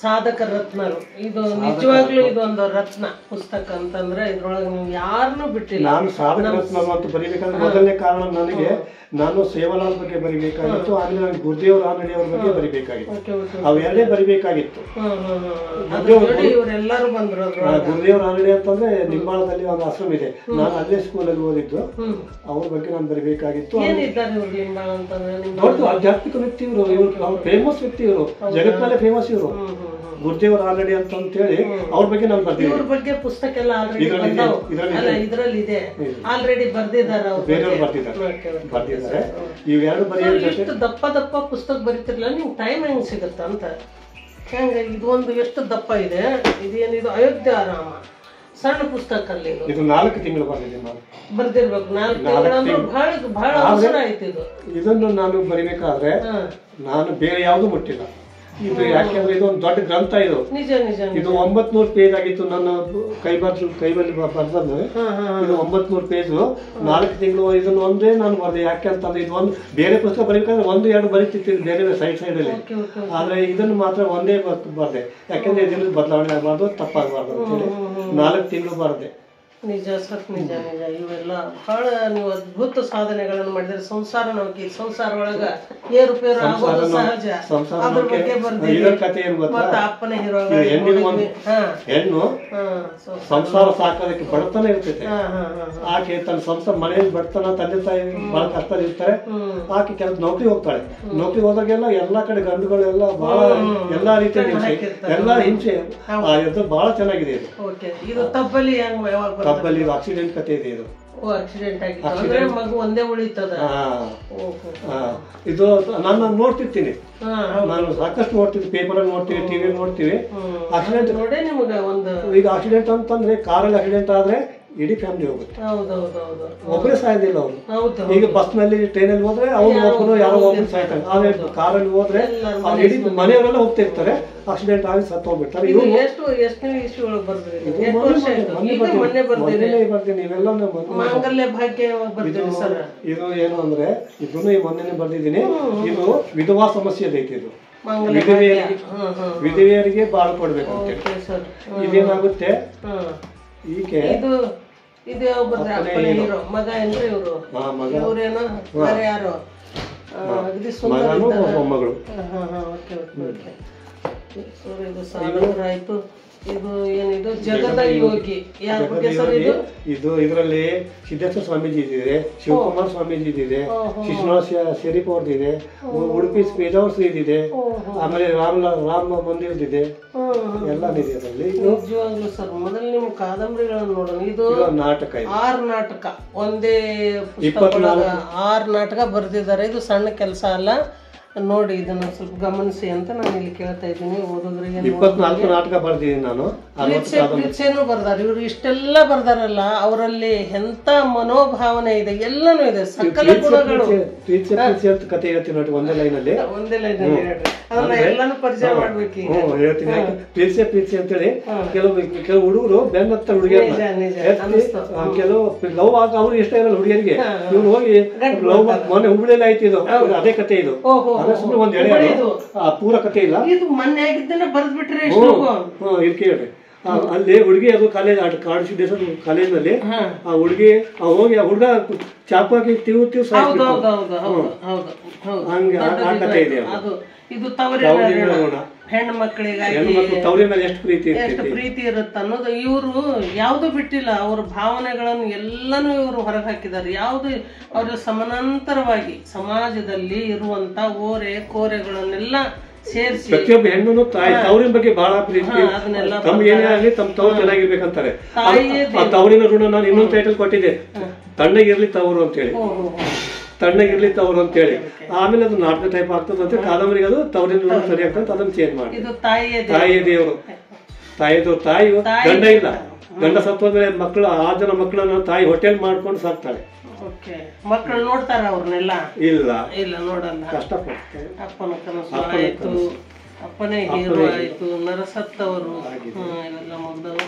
ಸಾಧಕ ರತ್ನರು ಇದು ನಿಜವಾಗ್ಲೂ ಇದೊಂದು ರತ್ನ ಪುಸ್ತಕ ಅಂತಂದ್ರೆ ಇದ್ರೊಳಗೆ ನೀವು ಯಾರನ್ನೂ ಬಿಟ್ಟಿಲ್ಲ. ನಾನು ಸಾಧಕ ರತ್ನ ಅಂತ ಬರೀಬೇಕಂದ್ರೆ ಮೊದಲನೇ ಕಾರಣ ನನಗೆ ನಾನು ಸೇವಾಲಾಲ್ ಬಗ್ಗೆ ಬರಿಬೇಕಾಗಿತ್ತು, ಆಮೇಲೆ ನನಗೆ ಗುರುದೇವ್ ರಾನಡೆ ಅವ್ರ ಬಗ್ಗೆ ಬರಿಬೇಕಾಗಿತ್ತು. ಅವೆರಡೇ ಬರಿಬೇಕಾಗಿತ್ತು. ಇವರೆಲ್ಲರೂ ಬಂದ್ರು. ಗುರುದೇವ್ ರಾನಡೆ ಅಂತಂದ್ರೆ ನಿಂಬಾಳದಲ್ಲಿ ಒಂದು ಆಶ್ರಮ ಇದೆ, ನಾನು ಅಲ್ಲೇ ಸ್ಕೂಲಲ್ಲಿ ಓದಿದ್ದು. ಅವ್ರ ಬಗ್ಗೆ ನಾನು ಬರಿಬೇಕಾಗಿತ್ತು. ದೊಡ್ಡ ಆಧ್ಯಾತ್ಮಿಕ ವ್ಯಕ್ತಿ ಇವರು, ಫೇಮಸ್ ವ್ಯಕ್ತಿ ಇವರು, ಜಗತ್ತಿನಲ್ಲೇ ಫೇಮಸ್ ಇವರು ಗುರುದೇವ್ ರಾನಡೆ ಅಂತ ಹೇಳಿ. ಅವ್ರ ಬಗ್ಗೆ ನಾನು ಬರ್ತೀನಿ. ಇವ್ರ ಬಗ್ಗೆ ಪುಸ್ತಕ ಎಲ್ಲ ಇದ್ರಲ್ಲಿ ಇದೆ, ಆಲ್ರೆಡಿ ಬರ್ದಿದ್ದಾರೆ, ಬೇರೆಯವ್ರು ಬರ್ದಿದ್ದಾರೆ. ಇವೆರಡು ಎಷ್ಟು ದಪ್ಪ ಪುಸ್ತಕ ಬರೀತಿರ್ಲಿಲ್ಲ, ನಿಮ್ಗೆ ಟೈಮ್ ಹೆಂಗ್ ಸಿಗುತ್ತ ಅಂತ. ಹೆಂಗ ಇದು ಒಂದು ಎಷ್ಟು ದಪ್ಪ ಇದೆ, ಇದೇನಿದು ಅಯೋಧ್ಯ ರಾಮ ಸಣ್ಣ ಪುಸ್ತಕ ಅಲ್ಲಿ. ಇದು 4 ತಿಂಗಳು ಬರ್ದಿದ್ದೀನಿ ನಾನು. ಬರ್ದಿರ್ಬೇಕು 4 ತಿಂಗಳು. ಬಹಳ ಅವಸರ ಆಯ್ತು ಇದು. ಇದನ್ನು ನಾನು ಬರಿಬೇಕಾದ್ರೆ ನಾನು ಬೇರೆ ಯಾವ್ದು ಮುಟ್ಟಿಲ್ಲ. ಇದು ಯಾಕೆಂದ್ರೆ ಇದು ಒಂದು ದೊಡ್ಡ ಗ್ರಂಥ. ಇದು ಇದು 900 ಪೇಜ್ ಆಗಿತ್ತು. ನನ್ನ ಕೈಬಲ್ಲಿ ಬರ್ದದ್ದು ಇದು 900 ಪೇಜು, 4 ತಿಂಗಳು. ಇದನ್ನು ಒಂದೇ ನಾನು ಬರ್ದೆ. ಯಾಕೆಂತಂದ್ರೆ ಇದು ಒಂದು ಬೇರೆ ಪುಸ್ತಕ ಬರೀಬೇಕಾದ್ರೆ 1-2 ಬರೀತಿತ್ತು ಬೇರೆ ಸೈಡ್ ಅಲ್ಲಿ. ಆದ್ರೆ ಇದನ್ನು ಮಾತ್ರ ಒಂದೇ ಬರ್ದೆ. ಯಾಕೆಂದ್ರೆ ಇದನ್ನು ಬದಲಾವಣೆ ಆಗಬಾರ್ದು, ತಪ್ಪಾಗಬಾರ್ದು ಅಂತೇಳಿ 4 ತಿಂಗಳು ಬರ್ದೆ. ನಿಜ ಸರ್, ನಿಜ. ಇವೆಲ್ಲ ಬಹಳ ನೀವು ಅದ್ಭುತ ಸಾಧನೆಗಳನ್ನು ಮಾಡಿದ್ರೆ. ಸಂಸಾರ ನೌಕಿ, ಸಂಸಾರ ಒಳಗ ಏರುಪೇರು ಆಗೋದು ಸಹಜ. ಅದ್ರ ಬಗ್ಗೆ ಬರ್ದಿದೆ. ಮತ್ತೆ ಅಪ್ಪನ ಹೀರೋ ಹೆಣ್ಣು ಸಂಸಾರ ಸಾಕೋದಕ್ಕೆ ಬಡತನ ಇರ್ತೈತೆ. ಆಕೆ ತನ್ನ ಸಂಸಾರ ಮನೆಯಲ್ಲಿ ಬಡತನ, ತಂದೆ ತಾಯಿ ಬಹಳ ಕಷ್ಟದಲ್ಲಿ ಇರ್ತಾರೆ. ಆಕೆ ಕೆಲಸ ನೌಕರಿ ಹೋಗ್ತಾಳೆ. ನೌಕರಿ ಹೋದಾಗೆಲ್ಲ ಎಲ್ಲಾ ಕಡೆ ಗಂಡುಗಳೆಲ್ಲ ಬಹಳ ಎಲ್ಲಾ ರೀತಿಯ ಎಲ್ಲಾ ಹಿಂಸೆ. ಇದು ಬಹಳ ಚೆನ್ನಾಗಿದೆ. ಇದು ತಪ್ಪಲ್ಲಿ ತಪ್ಪಲ್ಲಿ ಆಕ್ಸಿಡೆಂಟ್ ಕತೆ ಇದೆ. ಇದು ಮಗು ಒಂದೇ ಉಳಿತದ. ಇದು ನಾನು ನೋಡ್ತಿರ್ತೀನಿ, ನಾನು ಸಾಕಷ್ಟು ನೋಡ್ತೀನಿ, ಪೇಪರ್ ಅಲ್ಲಿ ನೋಡ್ತೀವಿ, ಟಿವಿ ನೋಡ್ತೀವಿ. ಆಕ್ಸಿಡೆಂಟ್ ನೋಡೇ ನಿಮ್ಗೆ ಒಂದು ಈಗ ಆಕ್ಸಿಡೆಂಟ್ ಅಂತಂದ್ರೆ ಕಾರಲ್ಲಿ ಆಕ್ಸಿಡೆಂಟ್ ಆದ್ರೆ ಇಡೀ ಫ್ಯಾಮಿಲಿ ಹೋಗುತ್ತೆ. ಒಬ್ಬರೇ ಸಾಯೋದಿಲ್ಲ ಅವರು. ಈಗ ಬಸ್ ನಲ್ಲಿ ಟ್ರೈನ್ ಅಲ್ಲಿ ಹೋದ್ರೆ ಅವ್ರು ಒಬ್ಬರು ಯಾರೋ ಒಬ್ಬರು ಸಾಯ್ತಾರೆ. ಆದ್ರೆ ಕಾರಲ್ಲಿ ಹೋದ್ರೆ ಅವ್ರು ಇಡೀ ಮನೆಯವರೆಲ್ಲ ಹೋಗ್ತಿರ್ತಾರೆ, ಆಕ್ಸಿಡೆಂಟ್ ಆಗಿ ಸತ್ತು ಹೋಗ್ಬಿಡ್ತಾರೆ. ಇದು ಏನು ಅಂದ್ರೆ ಇದನ್ನು ಮೊನ್ನೆ ಬರ್ದಿದ್ದೀನಿ. ಇದು ವಿಧವಾ ಸಮಸ್ಯೆ ಐತಿ. ಇದು ವಿಧವೆಯರಿಗೆ ಬಾಳ ಕೊಡ್ಬೇಕು ಅಂತ. ಇದೇನಾಗುತ್ತೆ, ಈಕೆ ಇದು ಹೀರೋ ಮಗ ಏನ್ರಿ ಇವರು, ಇವ್ರೇನೋ ಯಾರು ಮೊಮ್ಮಗಳು. ಇದು ಸಾಧಕರಾಯ್ತು, ಇದು ಏನಿದು ಜಗದ ಯೋಗಿ ಯಾರ ಬಗ್ಗೆ ಸರ್ ಇದು? ಇದು ಇದರಲ್ಲಿ ಸಿದ್ದೇಶ್ವರ ಸ್ವಾಮೀಜಿ ಇದಿದೆ, ಶಿವಕುಮಾರ್ ಸ್ವಾಮೀಜಿ ಇದಿದೆ, ಶಿಶುನಾಥ ಶರೀಫ್ ಅವ್ರದ್ದಿದೆ, ಉಡುಪಿ ಪೇಜಾವರ್ಸ್ ಇದಿದೆ, ಆಮೇಲೆ ರಾಮ ಮಂದಿರದಿದೆ, ಎಲ್ಲ ಇದೆ ಅದರಲ್ಲಿ. ನಿಜವಾಗ್ಲೂ ಸರ್ ಮೊದಲು ನಿಮ್ಮ ಕಾದಂಬರಿಗಳನ್ನು ನೋಡೋಣ. ಇದು ನಾಟಕ, 6 ನಾಟಕ ಒಂದೇ ಪುಸ್ತಕದೊಳಗ 6 ನಾಟಕ ಬರೆದಿದ್ದಾರೆ. ಇದು ಸಣ್ಣ ಕೆಲಸ ಅಲ್ಲ ನೋಡಿ, ಇದನ್ನ ಸ್ವಲ್ಪ ಗಮನಿಸಿ ಅಂತ ನಾನು ಇಲ್ಲಿ ಕೇಳ್ತಾ ಇದ್ದೀನಿ ಓದೋದ್ರಿಗೆ. 24 ನಾಟಕ ಬರ್ದಿದ್ದೀನಿ ನಾನು. ಪ್ರೀತ್ಸೇನು ಬರ್ದಾರ ಇವ್ರು. ಇಷ್ಟೆಲ್ಲ ಬರ್ದಾರಲ್ಲ, ಅವರಲ್ಲಿ ಎಂತ ಮನೋಭಾವನೆ ಇದೆ, ಎಲ್ಲಾನು ಇದೆ, ಸಕಲ ಗುಣಗಳು. ಕತೆ ಹೇಳ್ತೀನಿ ನೋಡಿ, ಒಂದೇ ಲೈನ್ ಅಲ್ಲಿ ಹೇಳ್ರಿ, ಅದನ್ನ ಎಲ್ಲಾನು ಪರಿಚಯ ಮಾಡ್ಬೇಕು. ಹೇಳ್ತೀನಿ. ಪ್ರೀತಿ ಅಂತೇಳಿ ಕೆಲವು ಹುಡುಗರು ಬೆನ್ನತ್ತ ಹುಡುಗಿಯರು, ಕೆಲವು ಲವ್ ಆಗ ಅವ್ರು ಇಷ್ಟ ಇರಲ್ಲ ಹುಡುಗಿಯರಿಗೆ, ಇವ್ರು ಹೋಗಿ ಲವ್ ಮೊನ್ನೆ ಹುಬ್ಳಿಯಲ್ಲಿ ಆಯ್ತು. ಇದು ಅದೇ ಕತೆ. ಇದು ಸುಮ್ಮನೆ ಒಂದ್ ಎಳೆ, ಪೂರ ಕತೆ ಇಲ್ಲ. ಇದು ಮೊನ್ನೆ ಆಗಿದ್ದನ್ನ ಬರ್ದ್ಬಿಟ್ರೆ ಇಲ್ಲಿ ಕೇಳ್ರಿ. ಅಲ್ಲಿ ಹುಡುಗಿ ಅದು ಕಾಲೇಜ್ ಕಾಡಿಸಿದ್ದೇಶ ಕಾಲೇಜ್ನಲ್ಲಿ ಆ ಹುಡುಗಿ ಹೋಗಿ ಆ ಹುಡುಗ ಚಾಪಾಕಿ ತೀವ್ ಹಂಗೆ ಆ ಕತೆ ಇದೆ. ಇದು ಹೆಣ್ಣು ಮಕ್ಕಳಿಗಾಗಿ ತವರಿನ ಮೇಲೆ ಎಷ್ಟು ಪ್ರೀತಿ ಇರುತ್ತೆ ಅನ್ನೋದು ಇವರು ಯಾವ್ದು ಬಿಟ್ಟಿಲ್ಲ. ಅವ್ರ ಭಾವನೆಗಳನ್ನು ಎಲ್ಲಾನು ಇವರು ಹೊರಗೆ ಹಾಕಿದ್ದಾರೆ. ಯಾವ್ದು ಅವ್ರ ಸಮಾನಾಂತರವಾಗಿ ಸಮಾಜದಲ್ಲಿ ಇರುವಂತ ಕೋರೆಗಳನ್ನೆಲ್ಲ ಸೇರಿಸಿ ಪ್ರತಿಯೊಬ್ಬ ಹೆಣ್ಣು ತವರಿನ ಬಗ್ಗೆ ಬಹಳ ಪ್ರೀತಿ, ತಮ್ಗೆ ಏನೇ ಆಗಲಿ ತಮ್ಮ ತವ್ರು ಚೆನ್ನಾಗಿರ್ಬೇಕಂತಾರೆ. ಆ ತವರಿನ ಋಣ ನಾನು ಇನ್ನೊಂದು ಟೈಟಲ್ ಕೊಟ್ಟಿದ್ದೆ, ತಣ್ಣಗಿರ್ಲಿ ತವರು ಅಂತೇಳಿ. ತಣ್ಣಗಿರ್ಲಿ ತವರು ಅಂತೇಳಿ. ಆಮೇಲೆ ಅದು ನಾಟಕ ಟೈಪ್ ಆಗ್ತದಂತೆ, ಕಾದಂಬರಿಗೆ ಅದು ತವರಿನ ಸರಿ ಆಗ್ತದೆ, ಅದನ್ನ ಚೇಂಜ್ ಮಾಡಿ. ತಾಯಿಯ ದೇವರು, ತಾಯಿ ಗಂಡ ಇಲ್ಲ, ಗಂಡ ಸತ್ತೋದ್ರೆ ಮಕ್ಕಳು 6 ಜನ ಮಕ್ಕಳನ್ನ ತಾಯಿ ಹೋಟೆಲ್ ಮಾಡ್ಕೊಂಡು ಸಾಕ್ತಾಳೆ. ಮಕ್ಕಳು ನೋಡ್ತಾರ ಅವ್ರನ್ನೆಲ್ಲ? ಇಲ್ಲ ಇಲ್ಲ, ನೋಡಲ್ಲ. ಕಷ್ಟಪಡ್ತಾರೆ. ಅಪ್ಪನ ಕನಸು ಆಯ್ತು, ಅಪ್ಪನೇ ಹೀರೋ ಆಯ್ತು, ನರಸತ್ತವರು ಇವೆಲ್ಲ ಮುಗ್ದವರು.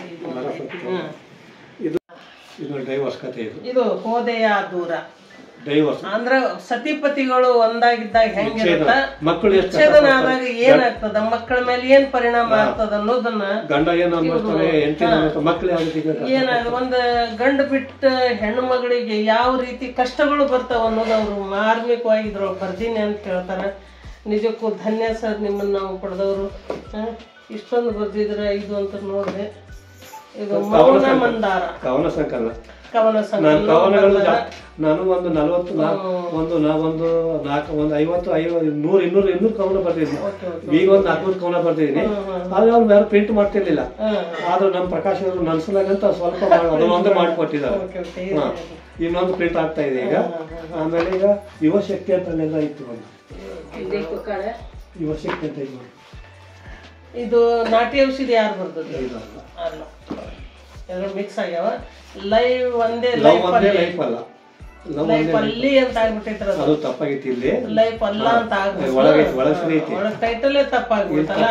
ಇದು ಡೈವರ್ಸ್ ಕಥೆ. ಇದು ಹೋದೆಯ ದೂರ. ಡೈವರ್ಸ್ ಅಂದ್ರೆ ಸತಿಪತಿಗಳು ಒಂದಾಗಿದ್ದಾಗ ಹೆಂಗಿರುತ್ತ, ವಿಚ್ಛೇದನ ಆದಾಗ ಏನಾಗ್ತದ, ಮಕ್ಕಳ ಮೇಲೆ ಏನ್ ಪರಿಣಾಮ ಆಗ್ತದ ಅನ್ನೋದನ್ನ ಗಂಡ ಏನಾಗ ಒಂದ್ ಗಂಡು ಬಿಟ್ಟ ಹೆಣ್ಣು ಮಗಳಿಗೆ ಯಾವ ರೀತಿ ಕಷ್ಟಗಳು ಬರ್ತಾವ ಅನ್ನೋದು ಅವ್ರು ಮಾರ್ಮಿಕವಾಗಿ ಇದ್ರೊಳಗೆ ಬರ್ದೀನಿ ಅಂತ ಹೇಳ್ತಾರ. ನಿಜಕ್ಕೂ ಧನ್ಯ ಸರ್ ನಿಮ್ಮನ್ನ ನಾವು ಪಡೆದವರು. ಇಷ್ಟೊಂದು ಬರ್ದಿದ್ರ ಇದು ಅಂತ ನೋಡ್ದೆ. ಇದು ಮೌನ ಮಂದಾರ ಕವನ ಸಂಕಲನ. ನಾನು ಒಂದು 200 ಕವನ ಬರ್ತಿದ್ದೀನಿ. ಈಗ ಒಂದು 400 ಕವನ ಬರ್ತಿದ್ದೀನಿ. ಆದ್ರೆ ಅವ್ರು ಯಾರು ಪ್ರಿಂಟ್ ಮಾಡ್ತಿರ್ಲಿಲ್ಲ. ಆದ್ರೂ ನಮ್ಮ ಪ್ರಕಾಶ್ ಅವರು ನನ್ಸಲಾಗಂತ ಸ್ವಲ್ಪ ಅದನ್ನೊಂದೇ ಮಾಡಿಕೊಟ್ಟಿದ್ದಾರೆ. ಇನ್ನೊಂದು ಪ್ರಿಂಟ್ ಆಗ್ತಾ ಇದೆ ಈಗ. ಆಮೇಲೆ ಈಗ ಯುವಶಕ್ತಿ ಅಂತ ಇತ್ತು, ಯುವಶಕ್ತಿ ಅಂತ ಇದು. ಇದು ನಾಟಿ ಔಷಧಿ ಯಾರು ಬರ್ತದೆ? ಅಲ್ಲ, ಎರಡು ಮಿಕ್ಸ್ ಆಗ್ಯಾವ. ಲೈವ್ ಒಂದೇ ಲೈಫ್ ಅಲ್ಲ, ಅಲ್ಲಿ ಅಂತ ಆಗ್ಬಿಟ್ಟೈತ್ರ, ಅದು ತಪ್ಪಾಗೈತಿ. ಇಲ್ಲಿ ಲೈಫ್ ಅಲ್ಲ ಅಂತ ಆಗ್ಬಿಟ್ಟು ಟೈಟಲ್ ತಪ್ಪಾಗ್ಬಿಟ್ಟಲ್ಲ.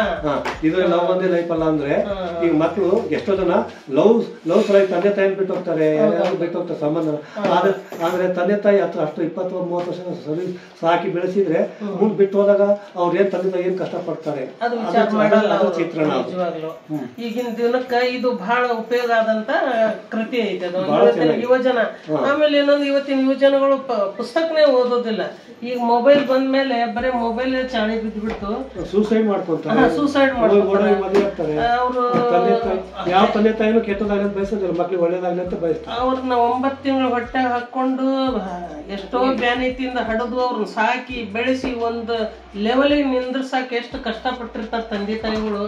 ಇದು ಲವ್ ಒಂದೇ ಲೈಫ್ ಅಲ್ಲ ಅಂದ್ರೆ, ಈಗ ಮಕ್ಕಳು ಎಷ್ಟೋ ಜನ ಲವ್ ಸಲುವಾಗಿ ತಂದೆ ತಾಯಿನ ಬಿಟ್ಟು ಹೋಗ್ತಾರೆ, ಯಾರು ಬಿಟ್ಟು ಹೋಗ್ತಾರೆ ಸಂಬಂಧ. ಆದ್ರೆ ತಂದೆ ತಾಯಿ ಹತ್ರ ಅಷ್ಟು 20-30 ವರ್ಷ ಸರಿ ಸಾಕಿ ಬೆಳೆಸಿದ್ರೆ ಮುಂದ್ ಬಿಟ್ಟು ಹೋದಾಗ ಅವ್ರ ಏನ್ ತಂದೆ ತಾಯಿ ಏನ್ ಕಷ್ಟ ಪಡ್ತಾರೆ ಅದು ಚಿತ್ರಣ. ಈಗಿನ ದಿನಕ್ಕ ಇದು ಬಹಳ ಉಪಯೋಗ ಆದಂತ ಕೃತಿ ಐತೆ ಯುವಜನ. ಆಮೇಲೆ ಏನಂದ್ರೆ ಇವತ್ತಿನ ಯುವಜನಗಳು ಪುಸ್ತಕನೇ ಓದೋದಿಲ್ಲ. ಈಗ ಮೊಬೈಲ್ ಬಂದ ಮೇಲೆ ಬರೀ ಮೊಬೈಲ್ ಚಾಳಿ ಬಿದ್ದುಬಿಟ್ಟು ಸೂಸೈಡ್ ಮಾಡ್ತಾರೆ. ಅವರು ಯಾವ ತಂದೆ ತಾಯಿನೂ ಕೆಟ್ಟದಾಗಲಿ ಬಯಸೋದಿಲ್ಲ, ಮಕ್ಳಿಗೆ ಒಳ್ಳೇದಾಗಲಿ ಅಂತ ಬಯಸ್ತಾರೆ. ಅವ್ರನ್ನ 9 ತಿಂಗಳು ಹೊಟ್ಟೆ ಹಾಕೊಂಡು ಎಷ್ಟೋ ಬ್ಯಾನಿತಿಯಿಂದ ಹಡದು ಅವ್ರನ್ನ ಸಾಕಿ ಬೆಳೆಸಿ ಒಂದು ಲೆವೆಲಿಗೆ ನಿಂದ್ರಸಾಕ ಎಷ್ಟು ಕಷ್ಟಪಟ್ಟಿರ್ತಾರೆ ತಂದೆ ತಾಯಿಗಳು.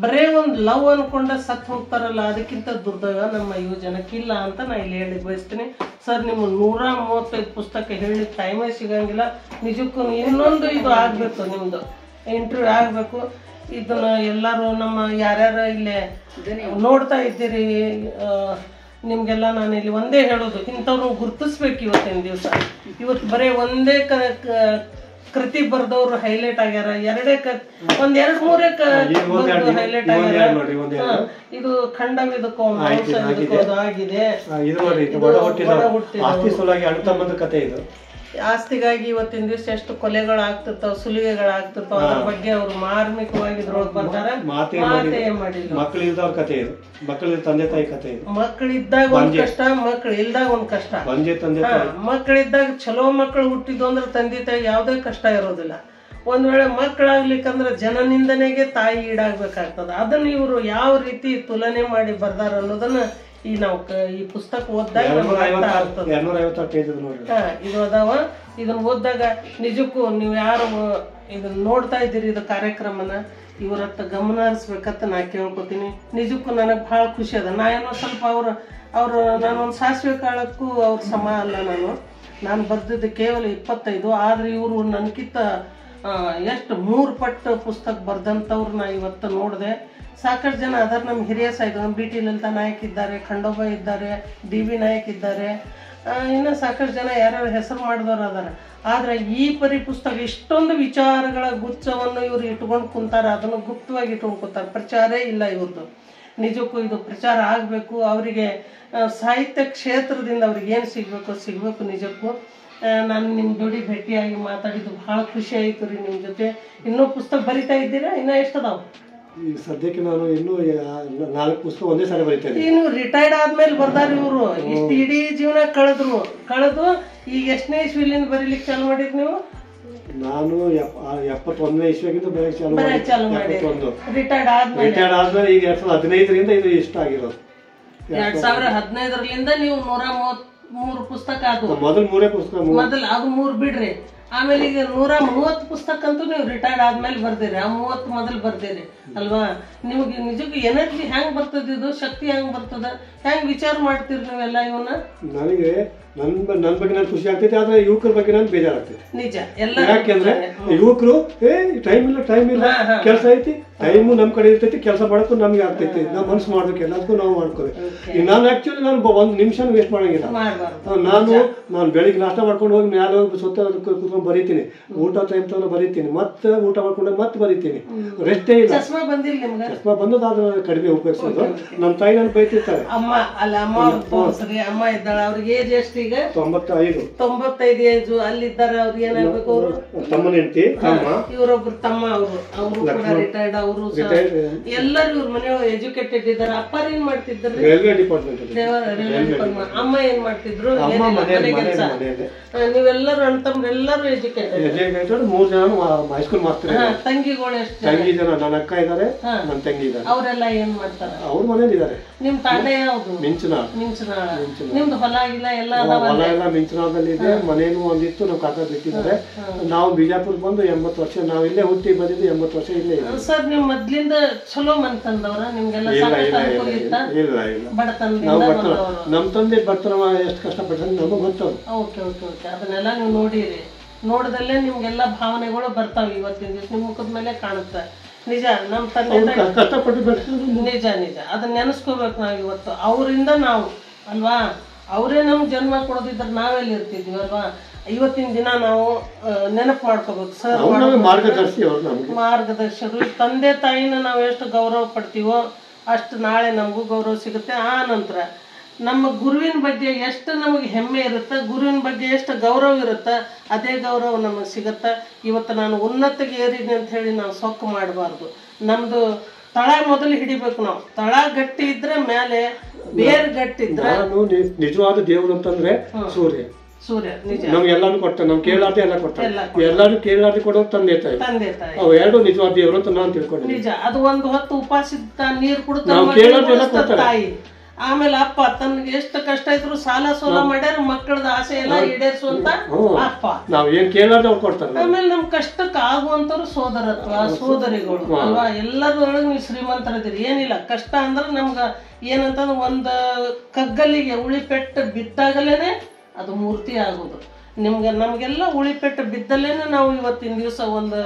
ಬರೇ ಒಂದು ಲವ್ ಅನ್ಕೊಂಡ ಸತ್ ಹೋಗ್ತಾರಲ್ಲ, ಅದಕ್ಕಿಂತ ದುರ್ದೈವ ನಮ್ಮ ಯುವಜನಕ್ಕಿಲ್ಲ ಅಂತ ನಾ ಇಲ್ಲಿ ಹೇಳಿ ಬಯಸ್ತೀನಿ. ಸರ್ ನಿಮ್ಮ 135 ಪುಸ್ತಕ ಹೇಳಲಿಕ್ಕೆ ಟೈಮೇ ಸಿಗಂಗಿಲ್ಲ. ನಿಜಕ್ಕೂ ಇನ್ನೊಂದು ಇದು ಆಗ್ಬೇಕು, ನಿಮ್ದು ಇಂಟರ್ವ್ಯೂ ಆಗ್ಬೇಕು. ಇದನ್ನ ಎಲ್ಲರೂ ನಮ್ಮ ಯಾರ್ಯಾರು ಇಲ್ಲೇ ನೋಡ್ತಾ ಇದ್ದೀರಿ, ನಿಮ್ಗೆಲ್ಲ ನಾನು ಇಲ್ಲಿ ಒಂದೇ ಹೇಳೋದು, ಇಂಥವ್ರು ಗುರ್ತಿಸ್ಬೇಕು ಇವತ್ತಿನ ದಿವಸ. ಇವತ್ತು ಬರೀ ಒಂದೇ ಕೃತಿ ಬರ್ದವ್ರು ಹೈಲೈಟ್ ಆಗ್ಯಾರ, ಒಂದ್ 2-3 ಹೈಲೈಟ್ ಆಗ್ಯಾರ. ಇದು ಖಂಡವಿದಕ್ಕೋ ಆಗಿದೆ. ಆಸ್ತಿಗಾಗಿ ಇವತ್ತಿನ ದಿವಸ ಎಷ್ಟು ಕೊಲೆಗಳಾಗ್ತಿರ್ತಾವ, ಸುಲಿಗೆಗಳಾಗ್ತಿರ್ತಾವ, ಅದ್ರ ಬಗ್ಗೆ ಅವ್ರು ಮಾರ್ಮಿಕವಾಗಿ ಇದ್ರೊಳಗೆ ಬರ್ತಾರ. ಮಾತೇ ಮಾಡಿಲ್ಲ. ಮಕ್ಕಳಿಲ್ದವ್ರ ಕತೆ ಇದು, ಮಕ್ಕಳ ತಂದೆ ತಾಯಿ ಕತೆ ಇದು. ಮಕ್ಕಳಿದ್ದಾಗ ಒಂದ್ ಕಷ್ಟ, ಮಕ್ಳು ಇಲ್ದಾಗ ಒಂದ್ ಕಷ್ಟ. ಮಕ್ಕಳಿದ್ದಾಗ ಚಲೋ ಮಕ್ಕಳು ಹುಟ್ಟಿದ್ದು ಅಂದ್ರೆ ತಂದೆ ತಾಯಿ ಯಾವ್ದೇ ಕಷ್ಟ ಇರೋದಿಲ್ಲ. ಒಂದ್ ವೇಳೆ ಮಕ್ಕಳಾಗ್ಲಿಕ್ಕಂದ್ರೆ ಜನನಿಂದನೆಗೆ ತಾಯಿ ಈಡಾಗ್ಬೇಕಾಗ್ತದ. ಅದನ್ನ ಇವರು ಯಾವ ರೀತಿ ತುಲನೆ ಮಾಡಿ ಬರ್ದಾರ ಅನ್ನೋದನ್ನ ಈ ನಾವು ಈ ಪುಸ್ತಕ ಓದಿದಾಗ ಇದು ಅದಾವ. ಇದನ್ನ ಓದಿದಾಗ ನಿಜಕ್ಕೂ ನೀವು ಯಾರು ಇದನ್ನ ನೋಡ್ತಾ ಇದ್ದೀರಿ ಇದು ಕಾರ್ಯಕ್ರಮನ ಇವರತ್ತ ಗಮನ ಹರಿಸ್ಬೇಕಂತ ನಾ ಕೇಳ್ಕೊತೀನಿ. ನಿಜಕ್ಕೂ ನನಗೆ ಭಾಳ ಖುಷಿ ಅದ. ನಾ ಏನೋ ಸ್ವಲ್ಪ ಅವ್ರು ನಾನೊಂದು ಸಾಸಿವೆ ಕಾಳಕ್ಕೂ ಅವ್ರ ಸಮ ಅಲ್ಲ. ನಾನು ಬರ್ದಿದ್ದು ಕೇವಲ 25, ಆದ್ರೆ ಇವರು ನನಗಿಂತ ಎಷ್ಟು 3 ಪಟ್ಟು ಪುಸ್ತಕ ಬರ್ದಂಥವ್ರು ನಾ ಇವತ್ತು ನೋಡಿದೆ. ಸಾಕಷ್ಟು ಜನ ಅದರ ನಮ್ಮ ಹಿರಿಯ ಸಾಹಿತ್ಯ ನಮ್ಮ ಬಿ ಟಿ ಲಲಿತಾ ನಾಯಕ್ ಇದ್ದಾರೆ, ಖಂಡೋಬಾ ಇದ್ದಾರೆ, ಡಿ ಬಿ ನಾಯಕ್ ಇದ್ದಾರೆ, ಇನ್ನು ಸಾಕಷ್ಟು ಜನ ಯಾರ್ಯಾರು ಹೆಸರು ಮಾಡಿದವರು ಅದಾರ. ಆದ್ರೆ ಈ ಪರಿ ಪುಸ್ತಕ ಇಷ್ಟೊಂದು ವಿಚಾರಗಳ ಗುಚ್ಛವನ್ನು ಇವರು ಇಟ್ಕೊಂಡು ಕುಂತಾರೆ, ಅದನ್ನು ಗುಪ್ತವಾಗಿ ಇಟ್ಕೊಂಡು ಕುಂತಾರೆ. ಪ್ರಚಾರೇ ಇಲ್ಲ ಇವ್ರದ್ದು. ನಿಜಕ್ಕೂ ಇದು ಪ್ರಚಾರ ಆಗಬೇಕು. ಅವರಿಗೆ ಸಾಹಿತ್ಯ ಕ್ಷೇತ್ರದಿಂದ ಅವ್ರಿಗೆ ಏನು ಸಿಗಬೇಕು ನಿಜಕ್ಕೂ. ನಾನು ನಿಮ್ಮ ಜೋಡಿ ಭೇಟಿಯಾಗಿ ಮಾತಾಡಿದ್ದು ಭಾಳ ಖುಷಿ ಆಯಿತು ರೀ ನಿಮ್ಮ ಜೊತೆ. ಇನ್ನೂ ಪುಸ್ತಕ ಬರಿತಾ ಇದ್ದೀರಾ? ಇನ್ನೂ ಎಷ್ಟದಾವು? ಈ ಸದ್ಯಕ್ಕೆ ನಾನು ಇನ್ನೂ 4 ಪುಸ್ತಕ ಒಂದೇ ಸಾರಿ ಬರೀತೇನೆ. ಇನ್ನು ರಿಟೈರ್ಡ್ ಆದ್ಮೇಲೆ ಬರ್ದಾರ ಇವರು. ಇಷ್ಟು ಇಡೀ ಜೀವನ ಕಳೆದು ಈಗ ಎಷ್ಟನೇ ಇಸ್ವಿಲಿಂದ ಬರೀಲಿಕ್ಕೆ ಚಾಲು ಮಾಡಿರಿ ನೀವು? ನಾನು 71ನೇ ಇಸ್ವಿಗಿಂತ ಬರೆಯಕ್ಕೆ ಚಾಲು ಮಾಡಿ. ರಿಟೈರ್ಡ್ ಆದ್ಮೇಲೆ ಈಗ 2015ರಿಂದ ಇದು ಇಷ್ಟ ಆಗಿರೋದು. 2015ರಿಂದ ನೀವು 133 ಪುಸ್ತಕ ಆದವು. ಮೊದಲು 3 ಪುಸ್ತಕ ಮೊದಲು ಅದು 3 ಬಿಡ್ರಿ. ಆಮೇಲೆ ಈಗ 130 ಪುಸ್ತಕ ಅಂತೂ ನೀವು ರಿಟೈರ್ಡ್ ಆದ್ಮೇಲೆ ಬರ್ದಿರಿ. ಆ 30 ಮೊದಲು ಬರ್ದಿರಿ ಅಲ್ವಾ? ನಿಮ್ಗೆ ನಿಜಕ್ಕೂ ಎನರ್ಜಿ ಹೆಂಗ್ ಬರ್ತದ, ಇದು ಶಕ್ತಿ ಹೆಂಗ್ ಬರ್ತದ, ಹೆಂಗ್ ವಿಚಾರ ಮಾಡ್ತೀರಿ ನೀವೆಲ್ಲ ಇವನ್ನ? ನನಗೆ ನನ್ನ ಬಗ್ಗೆ ನಾನು ಖುಷಿ ಆಗ್ತೈತೆ, ಆದ್ರೆ ಯುವಕರ ಬಗ್ಗೆ ನಾನು ಬೇಜಾರಾಗ್ತೈತೆ. ನಿಜ. ಎಲ್ಲ ಯಾಕೆಂದ್ರೆ ಯುವಕರು ಟೈಮ್ ಇಲ್ಲ ಕೆಲಸ ಐತಿ, ಟೈಮು ನಮ್ ಕಡೆ ಇರ್ತೈತಿ, ಕೆಲಸ ಮಾಡಕ್ಕೂ ನಮ್ಗೆ ಆಗ್ತೈತಿ. ನಾವು ಮನ್ಸು ಮಾಡ್ಬೇಕು, ಎಲ್ಲದಕ್ಕೂ ನಾವು ಮಾಡ್ಕೋಬೇಕು. ಈಗ ನಾನು ಆಕ್ಚುಲಿ ನಾನು 1 ನಿಮಿಷ ವೇಸ್ಟ್ ಮಾಡಂಗಿಲ್ಲ. ನಾನು ಬೆಳಿಗ್ಗೆ ನಾಷ್ಟ ಮಾಡ್ಕೊಂಡು ಹೋಗಿ ಮ್ಯಾಲೆ ಹೋಗಿ ಸುತ್ತ ಕುತ್ಕೊಂಡು ಬರೀತೀನಿ, ಊಟ ಟೈಮ್ ತಗೊಂಡು ಬರೀತೀನಿ, ಮತ್ತೆ ಊಟ ಮಾಡ್ಕೊಂಡು ಮತ್ತೆ ಬರೀತೀನಿ, ರೆಸ್ಟೇ ಇಲ್ಲ. ಚಸ್ಮಾ ಬಂದದಾದ್ರೆ ಕಡಿಮೆ ಉಪಯೋಗಿಸೋದು. ನಮ್ಮ ತಾಯಿ ನಾನು ಬೈತಿರ್ತಾರೆ. ಅಮ್ಮ ಇದ್ದಾಳೆ, ಅವ್ರಿಗೆ ಏಜ್ ಎಷ್ಟು ಈಗ? 95 ಏಜ್. ಅಲ್ಲಿದ್ದಾರೆ ಅವ್ರಿಗೆ ಏನಾಗ್ಬೇಕು? ಅವರು ತಮ್ಮನ ಹೆಂಡತಿ, ಇವರೊಬ್ರು ತಮ್ಮ, ಅವರು ಕೂಡ ರಿಟೈರ್ಡ್. ಅವರು ಎಲ್ಲರೂ ಇವ್ರ ಮನೆಯೊಳಗೆ ಎಜುಕೇಟೆಡ್ ಇದ್ದಾರೆ. ಅಪ್ಪ ಏನ್ ಮಾಡ್ತಿದ್ರು? Railway department. ಅಮ್ಮ ಏನ್ ಮಾಡ್ತಿದ್ರು? ನೀವೆಲ್ಲರೂ ಅಣ್ಣ ತಮ್ಮರೆಲ್ಲರೂ ಎಜುಕೇಟೆಡ್. 3 ಜನ ಹೈಸ್ಕೂಲ್ ಮಾಸ್ಟರ್. ತಂಗಿಗಳು ಎಷ್ಟು? ತಂಗಿ ಜನ, ನನ್ನ ಅಕ್ಕ ಇದ್ದಾರೆ, ನನ್ನ ತಂಗಿ ಇದ್ದಾರೆ. ಅವರೆಲ್ಲ ಏನ್ ಮಾಡ್ತಾರೆ? ಅವ್ರ ಮನೇಲಿ ಇದ್ದಾರೆ. ನಿಮ್ ತಾಂಡ ಯಾವ್ದು? ಮಿಂಚನಾಳ್. ನಿಮ್ದು ಹೊಲ ಇಲ್ಲ? ಎಲ್ಲ ಹೊಲ ಎಲ್ಲ ಮಿಂಚನಾಳದಲ್ಲಿ ಇದೆ. ಮನೇನು ಒಂದಿತ್ತು, ನಾವು ಕಾಕ ಬಿಟ್ಟಿದ್ದಾರೆ. ನಾವು ಬಿಜಾಪುರ ಬಂದು 80 ವರ್ಷ, ನಾವು ಇಲ್ಲೇ ಹುಟ್ಟಿ ಬಂದಿದ್ದು 80 ವರ್ಷ ಇಲ್ಲೇ ಇದೆ. ಸರ್, ನೀವು ಮೊದ್ಲಿಂದ ಚಲೋ ಮನ್ತಂದವ್ರ? ನಿಮ್ಗೆಲ್ಲ ನಮ್ ತಂದೆ ಬರ್ತನ ಎಷ್ಟು ಕಷ್ಟಪಟ್ಟ ನಮಗ್ ಗೊತ್ತವ. ಓಕೆ. ಅದನ್ನೆಲ್ಲ ನೀವು ನೋಡಿರಿ. ನೋಡದಲ್ಲೇ ನಿಮ್ಗೆಲ್ಲ ಭಾವನೆಗಳು ಬರ್ತಾವ. ಇವತ್ತಿನ ದಿವಸ ನಿಮ್ ಮುಖದ ಮೇಲೆ ಕಾಣುತ್ತೆ. ನಿಜ. ನಮ್ ತಂದೆ ನಿಜ. ಅದನ್ನ ನೆನೆಸ್ಕೋಬೇಕು ನಾವು ಇವತ್ತು. ಅವರಿಂದ ನಾವು ಅಲ್ವಾ, ಅವರೇ ನಮ್ಗೆ ಜನ್ಮ ಕೊಡೋದಿದ್ರೆ ನಾವೆಲ್ಲಿ ಇರ್ತಿದ್ವಿ ಅಲ್ವಾ? ಇವತ್ತಿನ ದಿನ ನಾವು ನೆನಪು ಮಾಡ್ಕೋಬೇಕು. ಸರ್ ಮಾರ್ಗದರ್ಶಕರು. ತಂದೆ ತಾಯಿನ ನಾವು ಎಷ್ಟು ಗೌರವ ಪಡ್ತೀವೋ ಅಷ್ಟು ನಾಳೆ ನಮಗೂ ಗೌರವ ಸಿಗುತ್ತೆ. ಆ ನಂತರ ನಮ್ಮ ಗುರುವಿನ ಬಗ್ಗೆ ಎಷ್ಟು ನಮಗೆ ಹೆಮ್ಮೆ ಇರುತ್ತೆ, ಗುರುವಿನ ಬಗ್ಗೆ ಎಷ್ಟು ಗೌರವ ಇರುತ್ತೆ, ಅದೇ ಗೌರವ ನಮಗೆ ಸಿಗುತ್ತೆ. ಇವತ್ತು ನಾನು ಉನ್ನತಿಗೆ ಏರಿನಿ ಅಂತ ಹೇಳಿ ನಾವು ಸೊಕ್ಕು ಮಾಡಬಾರ್ದು. ನಮ್ದು ತಳ ಮೊದಲು ಹಿಡಿಬೇಕು. ನಾವು ತಳ ಗಟ್ಟಿ ಇದ್ರೆ ಮೇಲೆ ಬೇರೆ ಗಟ್ಟಿ ಇದ್ರೆ. ನಿಜವಾದ ದೇವರು ಅಂತಂದ್ರೆ ಸೂರ್ಯ. ನಿಜ. ನಮ್ಗೆ ಎಲ್ಲಾನು ಕೊಡ್ತಾನೆ, ನಮ್ ಕೇಳಾರ್ದೆ ಎಲ್ಲ ಕೊಡ್ತಾನೆ. ಎಲ್ಲಾರು ಕೇಳಾರ್ದೆ ಕೊಡೋದು ತಂದೆ ತಾಯಿ. ಅವು 2 ನಿಜವಾದ ದೇವರು ಅಂತ ನಾನು ತಿಳ್ಕೊಂಡೆ. ನಿಜ. ಅದು ಒಂದು ಹೊತ್ತು ಉಪವಾಸಿದ್ದ ನೀರು ಕೊಡ್ತಾನೆ ತಾಯಿ. ಆಮೇಲೆ ಅಪ್ಪ ತನ್ಗೆ ಎಷ್ಟು ಕಷ್ಟ ಇದ್ರು ಸಾಲ ಸೋಲ ಮಾಡ್ಯಾರ ಮಕ್ಕಳದ ಆಸೆ ಎಲ್ಲ ಈಡೇರಿಸುವಂತ ಅಪ್ಪ. ನಾವ್ ಏನ್ ಕೇಳಾರ್ದೆ ಅವ್ರು ಕೊಡ್ತಾರೆ. ಆಮೇಲೆ ನಮ್ ಕಷ್ಟಕ್ಕೆ ಆಗುವಂತವ್ರು ಸೋದರತ್ವ, ಸೋದರಿಗಳು ಅಲ್ವಾ? ಎಲ್ಲರೊಳಗೆ ನೀವು ಶ್ರೀಮಂತರದಿರಿ. ಏನಿಲ್ಲ, ಕಷ್ಟ ಅಂದ್ರೆ ನಮ್ಗ ಏನಂತಂದ್ರೆ ಒಂದ್ ಕಗ್ಗಲ್ಲಿಗೆ ಉಳಿಪೆಟ್ಟು ಬಿದ್ದಾಗಲೇನೆ ಅದು ಮೂರ್ತಿ ಆಗೋದು. ನಮ್ಗೆಲ್ಲ ಉಳಿಪೆಟ್ಟು ಬಿದ್ದಲ್ಲೇನೆ ನಾವು ಇವತ್ತಿನ ದಿವಸ ಒಂದು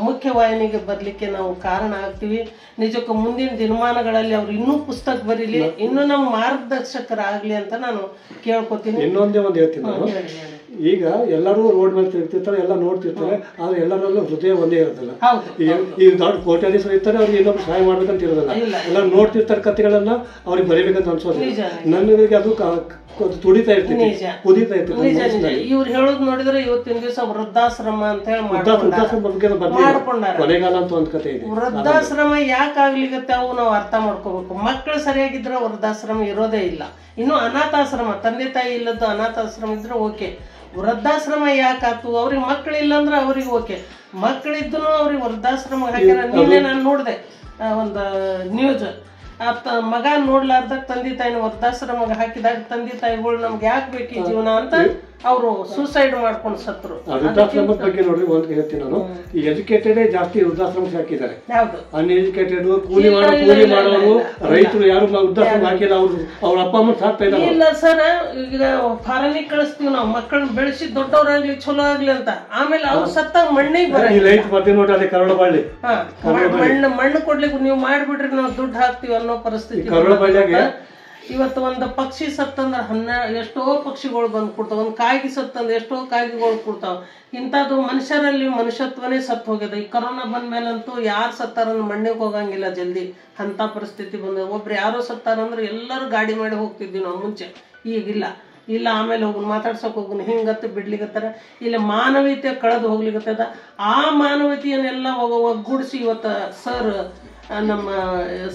ಮುಖ್ಯವಾಹಿನಿಗೆ ಬರ್ಲಿಕ್ಕೆ ನಾವು ಕಾರಣ ಆಗ್ತೀವಿ. ನಿಜಕ್ಕೂ ಮುಂದಿನ ದಿನಮಾನಗಳಲ್ಲಿ ಅವ್ರು ಇನ್ನೂ ಪುಸ್ತಕ ಬರೀಲಿ, ಇನ್ನೂ ನಮ್ಮ ಮಾರ್ಗದರ್ಶಕರಾಗ್ಲಿ ಅಂತ ನಾನು ಕೇಳ್ಕೊತೀನಿ. ಇನ್ನೊಂದೇ ಒಂದು ಹೇಳ್ತೀನಿ ನಾನು. ಈಗ ಎಲ್ಲರೂ ರೋಡ್ ಮೇಲೆ ತಿರ್ತಿರ್ತಾರೆ, ಎಲ್ಲ ನೋಡ್ತಿರ್ತಾರೆ, ಆದ್ರೆ ಎಲ್ಲರಲ್ಲೂ ಹೃದಯ ಒಂದೇ ಇರೋದಿಲ್ಲ. ಈಗ ದೊಡ್ಡ ಕೋಟ್ಯಾಧೀಶರು ಇರ್ತಾರೆ, ಅವ್ರಿಗೆ ಇನ್ನೊಬ್ರು ಸಹಾಯ ಮಾಡ್ಬೇಕಂತ ಇರೋದಿಲ್ಲ. ಎಲ್ಲ ನೋಡ್ತಿರ್ತಾರೆ ಕಥೆಗಳನ್ನ, ಅವ್ರಿಗೆ ಬರೀಬೇಕಂತ ಅನ್ಸೋದಿಲ್ಲ. ನನಗೆ ಅದು ತುಡಿತಾ ಇರ್ತೀನಿ, ಕುದಿತಾ ಇರ್ತೀನಿ. ಇವ್ರು ಹೇಳೋದು ನೋಡಿದ್ರೆ ಇವತ್ತಿನ ದಿವಸ ವೃದ್ಧಾಶ್ರಮ ಅಂತ ಹೇಳಿ ಕೊನೆಗಾಲ ಅಂತ ಒಂದ್ ಕತೆ ಇದೆ. ವೃದ್ಧಾಶ್ರಮ ಯಾಕೆ ಆಗ್ಲಿಗತ್ತೆ ಅವು ನಾವು ಅರ್ಥ ಮಾಡ್ಕೋಬೇಕು. ಮಕ್ಕಳು ಸರಿಯಾಗಿದ್ರೆ ವೃದ್ಧಾಶ್ರಮ ಇರೋದೇ ಇಲ್ಲ. ಇನ್ನು ಅನಾಥಾಶ್ರಮ, ತಂದೆ ತಾಯಿ ಇಲ್ಲದ್ದು ಅನಾಥಾಶ್ರಮ ಇದ್ರೆ ಓಕೆ. ವೃದ್ಧಾಶ್ರಮ ಯಾಕಾತು? ಅವ್ರಿಗೆ ಮಕ್ಕಳಿಲ್ಲ ಅಂದ್ರೆ ಅವ್ರಿಗೆ ಓಕೆ. ಮಕ್ಕಳಿದ್ದು ಅವ್ರಿಗೆ ವೃದ್ಧಾಶ್ರಮ ಹಾಕ್ಯಾರ. ನಿನ್ನೆ ನಾನು ನೋಡಿದೆ ಒಂದು ನ್ಯೂಸ್, ಮಗ ನೋಡ್ಲಾರ್ದಾಗ ತಂದೆ ತಾಯಿನ ವೃದ್ಧಾಶ್ರಮ ಹಾಕಿದಾಗ ತಂದೆ ತಾಯಿಗಳು ನಮ್ಗೆ ಯಾಕೆ ಬೇಕು ಈ ಜೀವನ ಅಂತ ಅವರು ಸೂಸೈಡ್ ಮಾಡ್ಕೊಂಡು ಸತ್ರು. ವೃದ್ಧಾಶ್ರಮದ ಬಗ್ಗೆ ನೋಡ್ರಿ ಒಂದ್ ಹೇಳ್ತೀನಿ ನಾನು, ಈ ಎಜುಕೇಟೆಡ್ ಜಾಸ್ತಿ ವೃದ್ಧಾಶ್ರಮಕ್ಕೆ ಹಾಕಿದ್ದಾರೆ. ಅನ್ಎಜುಕೇಟೆಡ್ ಕೂಲಿ ಮಾಡೋರು ರೈತರು ಯಾರು ವೃದ್ಧಾಶ್ರಮ ಹಾಕಿಲ್ಲ. ಅವ್ರ ಅಪ್ಪ ಅಮ್ಮ ಸಾಕ್ತಾ ಇದ್ದಾರೆ. ಇಲ್ಲ ಸರ್, ಈಗ ಫಾರಿನಿಗೆ ಕಳಿಸ್ತೀವಿ ನಾವು ಮಕ್ಕಳನ್ನ ಬೆಳೆಸಿ ದೊಡ್ಡವರಾಗ್ಲಿ ಚಲೋ ಆಗ್ಲಿ ಅಂತ, ಆಮೇಲೆ ಅವ್ರು ಸತ್ತಾಗ ಮಣ್ಣಿಗೆ ಬರ ರೈತ ಬರ್ತೀವಿ ನೋಡ್ರಿ, ಅದೇ ಕರಳ ಬಳ್ಳಿ ಮಣ್ಣು ಕೊಡ್ಲಿಕ್ಕೆ ನೀವು ಮಾಡ್ಬಿಟ್ರಿ ನಾವು ದುಡ್ಡು ಹಾಕ್ತಿವಿ ಅನ್ನೋ ಪರಿಸ್ಥಿತಿ. ಕರಳ ಬಳ್ಳಿಯಾಗೆ ಇವತ್ತು ಒಂದು ಪಕ್ಷಿ ಸತ್ತಂದ್ರೆ ಎಷ್ಟೋ ಪಕ್ಷಿಗಳು ಬಂದು ಕೊಡ್ತಾವ, ಒಂದು ಕಾಗಿ ಸತ್ತಂದ್ರೆ ಎಷ್ಟೋ ಕಾಗಿಗಳು ಕೊಡ್ತಾವ. ಇಂಥದ್ದು ಮನುಷ್ಯರಲ್ಲಿ ಮನುಷ್ಯತ್ವನೇ ಸತ್ತು ಹೋಗಿದೆ. ಈ ಕೊರೋನಾ ಬಂದ ಮೇಲಂತೂ ಯಾರು ಸತ್ತಾರನ್ನ ಮಣ್ಣಿಗೆ ಹೋಗಂಗಿಲ್ಲ ಜಲ್ದಿ, ಅಂತ ಪರಿಸ್ಥಿತಿ ಬಂದ. ಒಬ್ರು ಯಾರೋ ಸತ್ತಾರಂದ್ರೆ ಎಲ್ಲರೂ ಗಾಡಿ ಮಾಡಿ ಹೋಗ್ತಿದ್ವಿ ನಾವು ಮುಂಚೆ, ಈಗಿಲ್ಲ. ಇಲ್ಲ ಆಮೇಲೆ ಹೋಗಿ ಮಾತಾಡ್ಸೋಕೆ ಹೋಗುನ್ ಹಿಂಗತ್ತು ಬಿಡ್ಲಿಕತ್ತಾರ. ಇಲ್ಲ ಮಾನವೀಯತೆ ಕಳೆದು ಹೋಗ್ಲಿಕತ್ತದ. ಆ ಮಾನವೀಯತೆಯನ್ನೆಲ್ಲ ಒಗ್ಗೂಡಿಸಿ ಇವತ್ತು ಸರ್, ನಮ್ಮ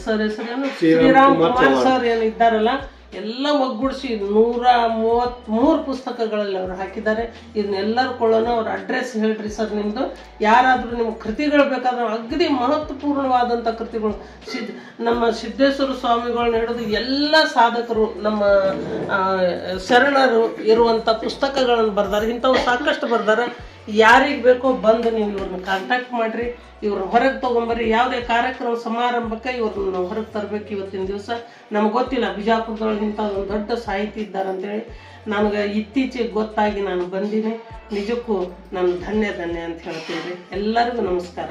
ಸರ್ ಹೆಸರೇನು ಶ್ರೀರಾಮ್ ಕುಮಾರ್ ಸರ್ ಏನಿದ್ದಾರಲ್ಲ, ಎಲ್ಲ ಒಗ್ಗೂಡಿಸಿ 133 ಪುಸ್ತಕಗಳಲ್ಲಿ ಅವರು ಹಾಕಿದ್ದಾರೆ. ಇದನ್ನೆಲ್ಲರೂ ಕೊಳ್ಳೋಣ. ಅವ್ರ ಅಡ್ರೆಸ್ ಹೇಳ್ರಿ ಸರ್ ನಿಮ್ಮದು. ಯಾರಾದರೂ ನಿಮ್ಗೆ ಕೃತಿಗಳು ಬೇಕಾದ್ರೆ ಅಗದಿ ಮಹತ್ವಪೂರ್ಣವಾದಂಥ ಕೃತಿಗಳು, ನಮ್ಮ ಸಿದ್ದೇಶ್ವರ ಸ್ವಾಮಿಗಳನ್ನ ಹಿಡಿದು ಎಲ್ಲ ಸಾಧಕರು, ನಮ್ಮ ಶರಣರು ಇರುವಂಥ ಪುಸ್ತಕಗಳನ್ನು ಬರ್ದಾರೆ. ಇಂಥವು ಸಾಕಷ್ಟು ಬರ್ದಾರೆ. ಯಾರಿಗೆ ಬೇಕೋ ಬಂದು ನೀವು ಇವ್ರನ್ನ ಕಾಂಟ್ಯಾಕ್ಟ್ ಮಾಡಿರಿ, ಇವ್ರನ್ನ ಹೊರಗೆ ತೊಗೊಂಬರ್ರಿ. ಯಾವುದೇ ಕಾರ್ಯಕ್ರಮ ಸಮಾರಂಭಕ್ಕೆ ಇವ್ರನ್ನ ಹೊರಗೆ ತರಬೇಕು. ಇವತ್ತಿನ ದಿವಸ ನಮ್ಗೆ ಗೊತ್ತಿಲ್ಲ ಬಿಜಾಪುರದೊಳಗೆ ಇಂಥ ಒಂದು ದೊಡ್ಡ ಸಾಹಿತಿ ಇದ್ದಾರೆ ಅಂತೇಳಿ. ನನಗೆ ಇತ್ತೀಚೆಗೆ ಗೊತ್ತಾಗಿ ನಾನು ಬಂದೀನಿ. ನಿಜಕ್ಕೂ ನಾನು ಧನ್ಯ ಅಂತ ಹೇಳ್ತೀನಿ. ಎಲ್ಲರಿಗೂ ನಮಸ್ಕಾರ.